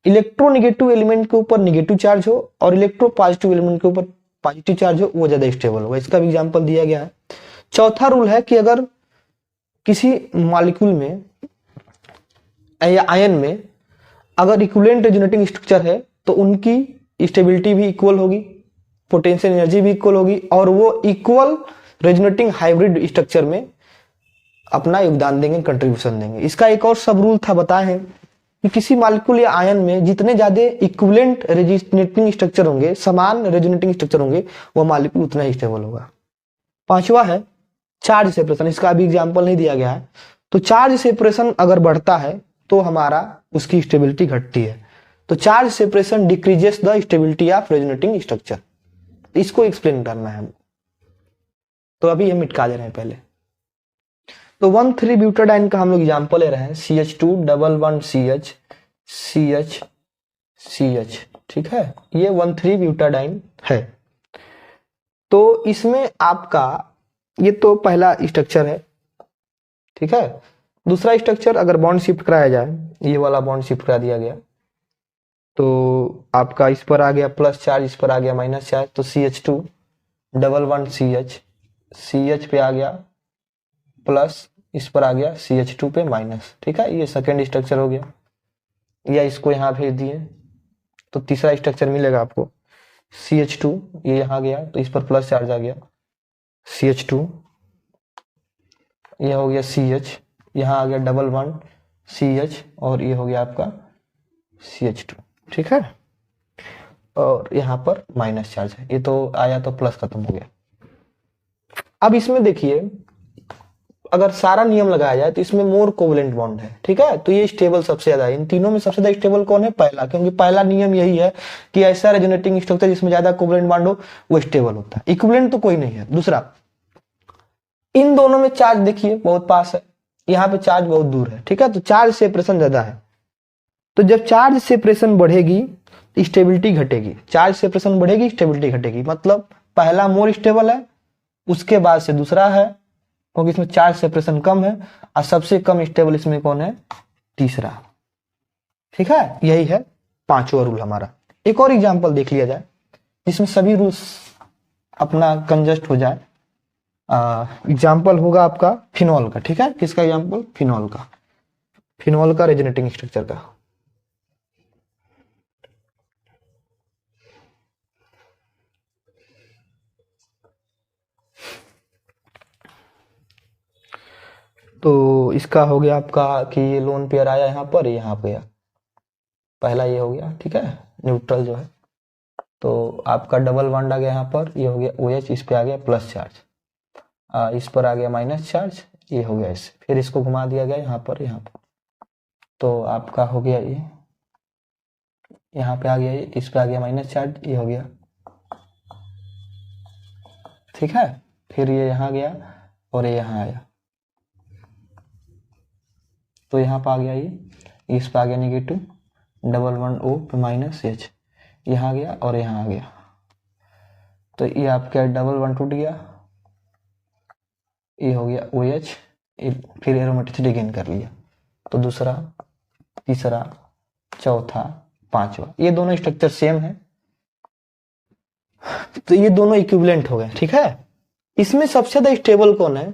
इलेक्ट्रोनेगेटिव एलिमेंट के ऊपर नेगेटिव चार्ज हो और इलेक्ट्रो पॉजिटिव एलिमेंट के ऊपर पॉजिटिव चार्ज हो, वो ज्यादा स्टेबल होगा। इसका भी एग्जांपल दिया गया है। चौथा रूल है कि अगर किसी मॉलिक्यूल में या आयन में अगर इक्विवेलेंट रेजोनेटिंग स्ट्रक्चर है तो उनकी स्टेबिलिटी भी इक्वल होगी, पोटेंशियल एनर्जी भी इक्वल होगी, और वो इक्वल रेजोनेटिंग हाइब्रिड स्ट्रक्चर में अपना योगदान देंगे, कंट्रीब्यूशन देंगे। इसका एक और सब रूल था, बताए हैं कि किसी मॉलिक्यूल या आयन में जितने ज्यादा इक्विवेलेंट रेजोनेटिंग स्ट्रक्चर होंगे, समान रेजोनेटिंग स्ट्रक्चर होंगे, वो मॉलिक्यूल उतना ही स्टेबल होगा। पांचवा है चार्ज सेपरेशन। इसका अभी एग्जांपल नहीं दिया गया है। तो चार्ज सेपरेशन अगर बढ़ता है तो हमारा उसकी स्टेबिलिटी घटती है। तो charge separation decreases the stability of resonating structure. इसको एक्सप्लेन करना है। तो अभी हम मिटका दे रहे हैं पहले। तो 1,3 ब्यूटाडाइन का हम लोग एग्जांपल ले रहे हैं, CH2 double bond CH CH CH। ठीक है, ये 1,3 ब्यूटाडाइन है। तो इसमें आपका ये तो पहला स्ट्रक्चर है। ठीक है। दूसरा स्ट्रक्चर अगर बॉन्ड शिफ्ट कराया जाए, ये वाला बॉन्ड शिफ्ट करा दिया गया तो आपका इस पर आ गया प्लस चार्ज, इस पर आ गया माइनस चार्ज। तो CH2 डबल बॉन्ड CH पे आ गया प्लस, इस पर आ गया CH2 पे माइनस। ठीक है, ये सेकेंड स्ट्रक्चर हो गया। या इसको यहाँ भेज दिए तो तीसरा स्ट्रक्चर मिलेगा आपको, CH2, ये यहाँ गया तो इस पर प्लस चार्ज आ गया CH2, ये हो गया CH, यहाँ आ गया डबल बॉन्ड CH, और ये हो गया आपका CH2। ठीक है, और यहाँ पर माइनस चार्ज है, ये तो आया तो प्लस खत्म हो गया। अब इसमें देखिए अगर सारा नियम लगाया जाए तो इसमें मोर कोवेलेंट बॉन्ड है। ठीक है, तो ये स्टेबल सबसे ज्यादा है। इन तीनों में सबसे ज्यादा स्टेबल कौन है? पहला, क्योंकि पहला नियम यही है कि ऐसा रेजोनेटिंग स्ट्रक्चर जिसमें ज्यादा कोवेलेंट बॉन्ड हो वो स्टेबल होता है। इक्विवेलेंट तो कोई नहीं है। दूसरा, इन दोनों में चार्ज देखिए बहुत पास है, यहाँ पे चार्ज बहुत दूर है। ठीक है, तो चार्ज सेपरेशन ज्यादा है। तो जब चार्ज सेपरेशन बढ़ेगी स्टेबिलिटी घटेगी, चार्ज सेपरेशन बढ़ेगी स्टेबिलिटी घटेगी। मतलब पहला मोर स्टेबल है, उसके बाद से दूसरा है, क्योंकि इसमें चार्ज सेपरेशन कम है, और सबसे कम स्टेबल इसमें कौन है? तीसरा। ठीक है, यही है पांचवा रूल हमारा। एक और एग्जांपल देख लिया जाए जिसमें सभी रूल्स अपना कंजस्ट हो जाए। एग्जांपल होगा आपका फिनॉल का। ठीक है, किसका एग्जांपल? फिनॉल का। फिनॉल का रेजोनेटिंग स्ट्रक्चर का। तो इसका हो गया आपका कि ये लोन पेयर आया यहाँ पर, यहाँ पे पहला ये हो गया। ठीक है, न्यूट्रल जो है, तो आपका डबल बॉन्ड आ गया यहाँ पर, ये हो गया OH, इस पे आ गया प्लस चार्ज, इस पर आ गया माइनस चार्ज, ये हो गया इससे, फिर इसको घुमा दिया गया यहाँ पर, तो आपका हो गया ये, यहाँ पे आ गया ये, इस पे आ गया माइनस चार्ज, ये हो गया। ठीक है, फिर ये यहाँ गया और ये यहाँ आया, तो यहाँ पे आ गया ये, इस पे आ गया नेगेटिव, डबल बॉन्ड O पे माइनस H, यहाँ गया और यहाँ आ गया, तो ये आपका डबल बॉन्ड टूट गया, ये हो गया OH, फिर एरोमेटिसिटी गेन कर लिया। तो दूसरा, तीसरा, चौथा, पांचवा, ये दोनों स्ट्रक्चर सेम है, तो ये दोनों इक्विवेलेंट हो गए। ठीक है, इसमें सबसे ज्यादा स्टेबल कौन है?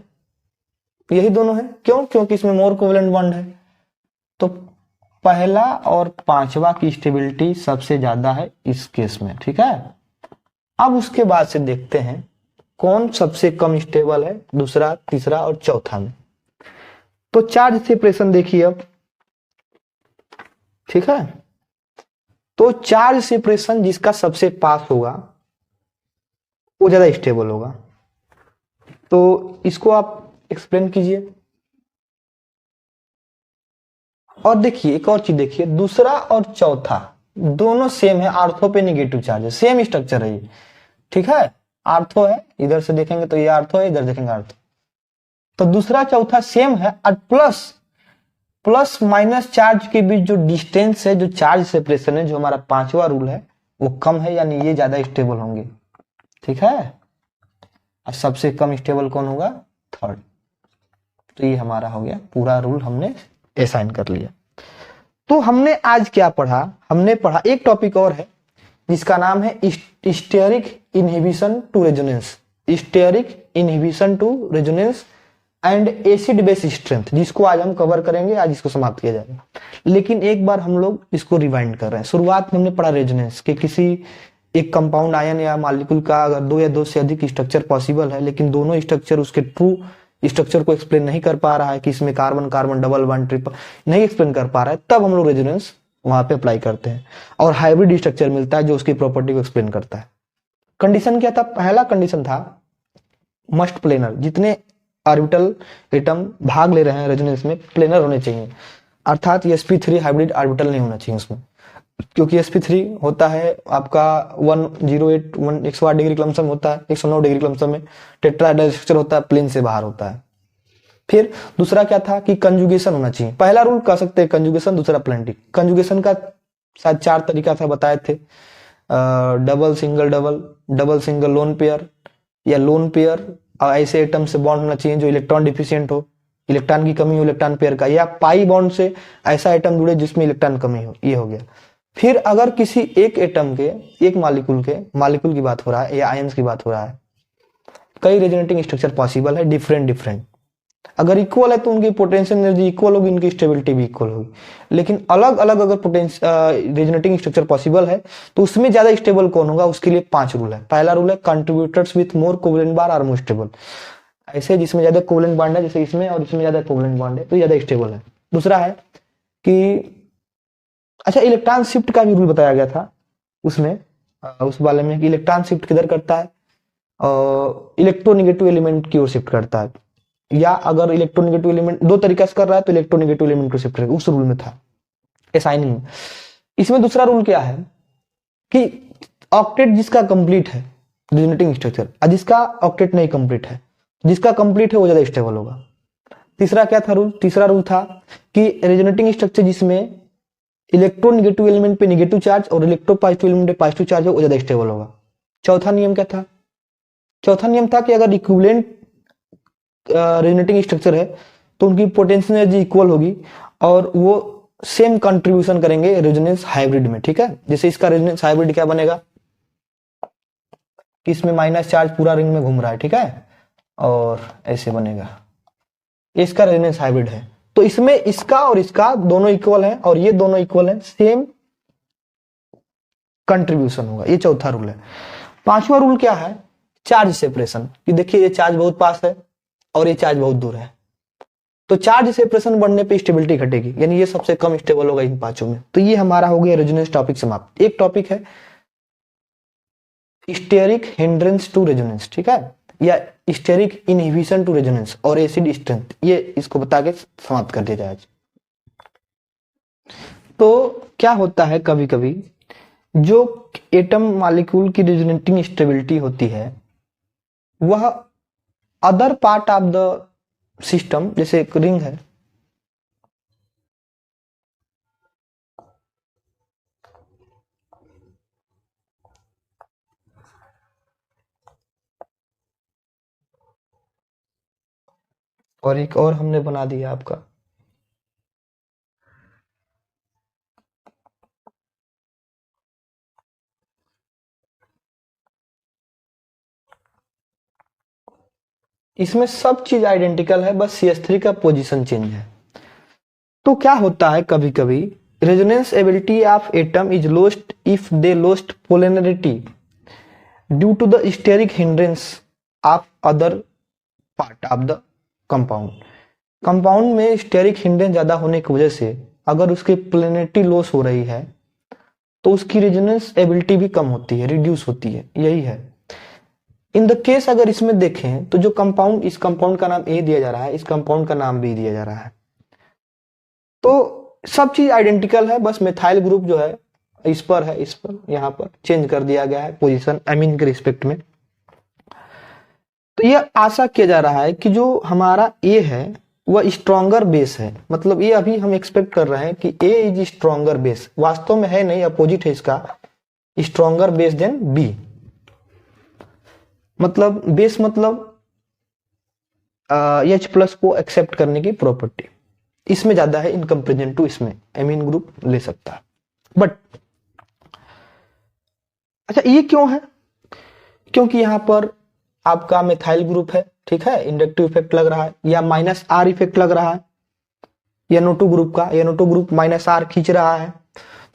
यही दोनों है। क्यों? क्योंकि इसमें मोर कोवेलेंट बॉन्ड है। तो पहला और पांचवा की स्टेबिलिटी सबसे ज्यादा है इस केस में। ठीक है, अब उसके बाद से देखते हैं कौन सबसे कम स्टेबल है, दूसरा, तीसरा और चौथा में। तो चार्ज सेपरेशन देखिए अब, ठीक है। तो चार्ज सेपरेशन जिसका सबसे पास होगा वो ज्यादा स्टेबल होगा। तो इसको आप एक्सप्लेन कीजिए। और देखिए एक और चीज देखिए, दूसरा और चौथा दोनों सेम है, आर्थो पे निगेटिव चार्ज है, सेम स्ट्रक्चर है ये, ठीक है। आर्थो है, इधर से देखेंगे तो ये आर्थो है, इधर देखेंगे आर्थो। तो दूसरा चौथा सेम है, और प्लस प्लस माइनस चार्ज के बीच जो डिस्टेंस है, जो चार्ज सेपरेशन है, जो हमारा पांचवा रूल है, वो कम है, यानी ये ज्यादा स्टेबल होंगे, ठीक है। और सबसे कम स्टेबल कौन होगा, थर्ड। तो ये हमारा हो गया पूरा रूल, हमने असाइन कर लिया। तो हमने आज क्या पढ़ा, हमने पढ़ा एक टॉपिक और है जिसका नाम है steric inhibition to resonance, steric inhibition to resonance and acid base strength, जिसको आज हम कवर करेंगे, आज इसको समाप्त किया जाएगा। लेकिन एक बार हम लोग इसको रिवाइंड कर रहे हैं। शुरुआत में हमने पढ़ा रेजोनेंस के किसी एक कंपाउंड आयन या मॉलिक्यूल का अगर दो या दो से अधिक स्ट्रक्चर पॉसिबल है, लेकिन दोनों स्ट्रक्चर उसके ट्रू स्ट्रक्चर को एक्सप्लेन नहीं कर पा रहा है, कि इसमें carbon carbon double bond triple नहीं एक्सप्लेन कर पा रहा है, तब हम लोग रेजोनेंस वहां पे अप्लाई करते हैं और हाइब्रिड स्ट्रक्चर मिलता है जो उसकी प्रॉपर्टी को एक्सप्लेन करता है। कंडीशन क्या था, पहला कंडीशन था मस्ट प्लेनर, जितने ऑर्बिटल एटम भाग ले रहे हैं रेजोनेंस में प्लेनर होने चाहिए, अर्थात sp3 हाइब्रिड ऑर्बिटल नहीं होना चाहिए उसमें, क्योंकि sp3 होता है आपका 108 108 डिग्री लमसम होता है, 109 डिग्री लमसम में टेट्राहेड्रल स्ट्रक्चर होता है, प्लेन से बाहर होता है। फिर दूसरा क्या था कि कंजुगेशन होना चाहिए, पहला रूल कह सकते हैं कंजुगेशन, दूसरा प्लेंटिक। कंजुगेशन का शायद 4 तरीका था, बताए थे, double single double, double single lone pair या लोन पेयर, और ऐसे एटम से बॉन्ड होना चाहिए जो इलेक्ट्रॉन डिफिशियंट हो, इलेक्ट्रॉन की कमी हो इलेक्ट्रॉन पेयर का, या पाई बॉन्ड से ऐसा एटम जुड़े जिसमें इलेक्ट्रॉन कमी हो, ये हो गया। फिर अगर किसी एक एटम के, एक मॉलिक्यूल की बात हो रहा है या आयंस की बात हो रहा है, कई रेजोनेटिंग स्ट्रक्चर पॉसिबल है, डिफरेंट, अगर इक्वल है तो उनकी पोटेंशियल एनर्जी इक्वल होगी, उनकी स्टेबिलिटी भी इक्वल होगी। लेकिन अलग अलग अगर रेजोनेटिंग स्ट्रक्चर पॉसिबल है तो उसमें ज्यादा स्टेबल कौन होगा, उसके लिए 5 रूल है। पहला रूल है contributors with more covalent bar are more stable, ऐसे जिसमें ज्यादा कोवेलेंट बॉन्ड है, जैसे इसमें और इसमें ज्यादा कोवेलेंट बॉन्ड है तो ज्यादा स्टेबल है। दूसरा है कि अच्छा, इलेक्ट्रॉन शिफ्ट का भी रूल बताया गया था उसमें, उस वाले में कि इलेक्ट्रॉन शिफ्ट किधर करता है, इलेक्ट्रोनेगेटिव एलिमेंट की ओर शिफ्ट करता है, या अगर इलेक्ट्रोनेगेटिव एलिमेंट दो तरीका से कर रहा है तो इलेक्ट्रोनेगेटिव एलिमेंट को शिफ्ट करेगा, उस रूल में था असाइनिंग में। इसमें दूसरा रूल क्या है कि ऑक्टेट जिसका कंप्लीट है रेजोनेटिंग स्ट्रक्चर, और जिसका ऑक्टेट नहीं कंप्लीट है, जिसका कंप्लीट है वो ज्यादा स्टेबल होगा। तीसरा क्या था रूल, तीसरा रूल था कि रेजोनेटिंग स्ट्रक्चर जिसमें इलेक्ट्रोनेगेटिव एलिमेंट पे नेगेटिव चार्ज और इलेक्ट्रोपॉजिटिव एलिमेंट पे पॉजिटिव चार्ज है वो ज्यादा स्टेबल होगा। चौथा नियम क्या था, चौथा नियम था कि अगर इक्विवेलेंट रेजोनेटिंग स्ट्रक्चर है तो उनकी पोटेंशियल एनर्जी इक्वल होगी और वो सेम कंट्रीब्यूशन करेंगे रेजोनेंस हाइब्रिड में, ठीक है। जैसे इसका रेजोनेंस हाइब्रिड क्या बनेगा, इसमें माइनस चार्ज पूरा रिंग में घूम रहा है, ठीक है, और ऐसे बनेगा, इसका रेजोनेंस हाइब्रिड है। तो इसमें इसका और इसका दोनों इक्वल है और ये दोनों इक्वल है, सेम कंट्रीब्यूशन होगा, ये चौथा रूल है। पांचवा रूल क्या है, चार्ज सेपरेशन, कि देखिए ये चार्ज बहुत पास है और ये चार्ज बहुत दूर है, तो चार्ज सेपरेशन बढ़ने पे स्टेबिलिटी घटेगी, यानी ये सबसे कम स्टेबल होगा इन पांचों में। तो ये हमारा हो गया रेजोनेंस टॉपिक समाप्त। एक टॉपिक है स्टेरिक हिंड्रेंस टू रेजोनेंस, ठीक है, या स्टेरिक इनहिबिशन टू रेजोनेंस और एसिड स्ट्रेंथ, ये इसको बता के समाप्त कर दिया जाए आज। तो क्या होता है, कभी कभी जो एटम मॉलिक्यूल की रेजोनेटिंग स्टेबिलिटी होती है वह other part of the system, जैसे एक रिंग है, और एक और हमने बना दिया आपका इसमें सब चीज आइडेंटिकल है, बस CH3 का पोजीशन चेंज है। तो क्या होता है, कभी कभी resonance ability of atom is lost if they lost polarity due to the steric hindrance of other part of the compound. Compound में स्टेरिक हिंडेंस ज्यादा होने की वजह से अगर उसकी प्लेनेरिटी लॉस हो रही है तो उसकी रेजोनेंस एबिलिटी भी कम होती है, रिड्यूस होती है, यही है। इन द केस अगर इसमें देखें तो जो कंपाउंड, इस कंपाउंड का नाम ए दिया जा रहा है, इस कंपाउंड का नाम बी दिया जा रहा है, तो सब चीज आइडेंटिकल है, बस मिथाइल ग्रुप जो है इस पर है, इस पर यहां पर चेंज कर दिया गया है पोजीशन एमीन के रिस्पेक्ट में। तो यह आशा किया जा रहा है कि जो हमारा ए है वह स्ट्रॉन्गर बेस है, मतलब ये अभी हम एक्सपेक्ट कर रहे हैं कि ए इज स्ट्रॉन्गर बेस, वास्तव में है नहीं, अपोजिट है इसका, स्ट्रॉन्गर बेस देन बी। मतलब बेस मतलब H प्लस को एक्सेप्ट करने की प्रॉपर्टी इसमें ज्यादा है इन कंपेरिजन टू इसमें, एमीन ग्रुप ले सकता है। बट अच्छा ये क्यों है? क्योंकि यहां पर आपका मिथाइल ग्रुप है, ठीक है, इंडक्टिव इफेक्ट लग रहा है, या माइनस आर इफेक्ट लग रहा है NO2 ग्रुप का, NO2 ग्रुप माइनस आर खींच रहा है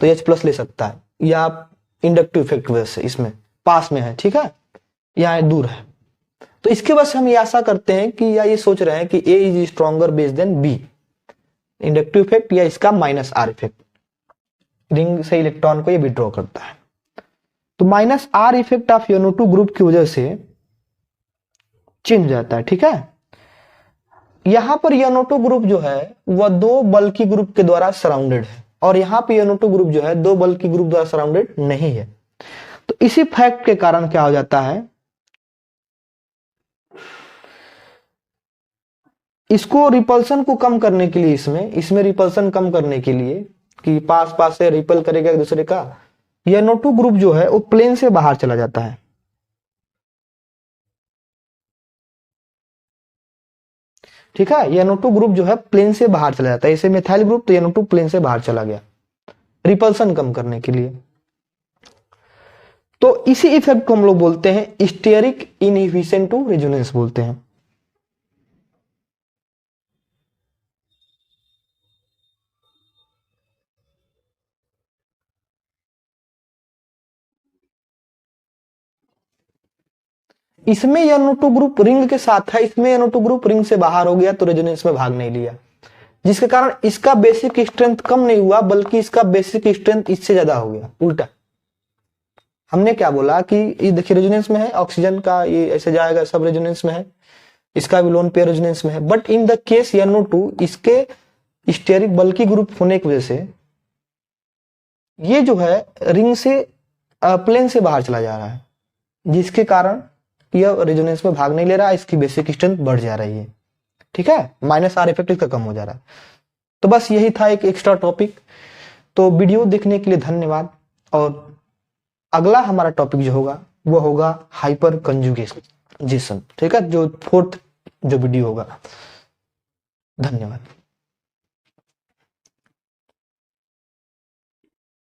तो H प्लस ले सकता है, या इंडक्टिव इफेक्ट वजह से इसमें पास में है, ठीक है, या दूर है। तो इसके वजह से हम ये आशा करते हैं कि, या ये सोच रहे हैं कि A is stronger base than B, inductive effect या इसका माइनस आर इफेक्ट, रिंग से इलेक्ट्रॉन को ये विड्रॉ करता है। तो minus R effect of NO2 group की वजह से चेंज हो जाता है, ठीक है। यहां पर NO2 ग्रुप जो है वह दो बल्की ग्रुप के द्वारा सराउंडेड है, और यहां पे NO2 ग्रुप जो है दो बल्की ग्रुप द्वारा सराउंडेड नहीं है। तो इसी फैक्ट के कारण क्या हो जाता है, इसको रिपल्सन को कम करने के लिए, इसमें रिपल्सन कम करने के लिए कि पास पास से रिपल करेगा एक दूसरे का, NO2 ग्रुप जो है वो प्लेन से बाहर चला जाता है, ठीक है। NO2 ग्रुप जो है प्लेन से बाहर चला जाता है, इसे मिथाइल ग्रुप, तो NO2 प्लेन से बाहर चला गया रिपल्सन कम करने के लिए। तो इसी इफेक्ट को हम लोग बोलते हैं स्टेरिक इनहिबिशन टू रेजोनेंस बोलते हैं। इसमें NO2 ग्रुप रिंग के साथ है, इसमें NO2 ग्रुप रिंग से बाहर हो गया तो रेजोनेंस में भाग नहीं लिया, जिसके कारण इसका बेसिक स्ट्रेंथ कम नहीं हुआ बल्कि इसका बेसिक स्ट्रेंथ इससे ज्यादा हो गया, उल्टा। हमने क्या बोला कि ये देखिए रेजोनेंस में है, ऑक्सीजन का ये ऐसे जाएगा, सब रेजोनेंस में है, इसका भी लोन पेयर रेजोनेंस में है, but in the case NO2 इसके स्टेरिक बल्की ग्रुप होने की वजह से ये जो है रिंग से प्लेन से बाहर चला जा रहा है, जिसके कारण यह रेजोनेंस में भाग नहीं ले रहा है, इसकी बेसिक स्ट्रेंथ बढ़ जा रही है, ठीक है, माइनस आर इफेक्ट इसका कम हो जा रहा है। तो बस यही था एक एक्स्ट्रा टॉपिक। तो वीडियो देखने के लिए धन्यवाद, और अगला हमारा टॉपिक जो होगा वो होगा हाइपर कंजुगेशन, ठीक है, जो फोर्थ जो वीडियो होगा। धन्यवाद।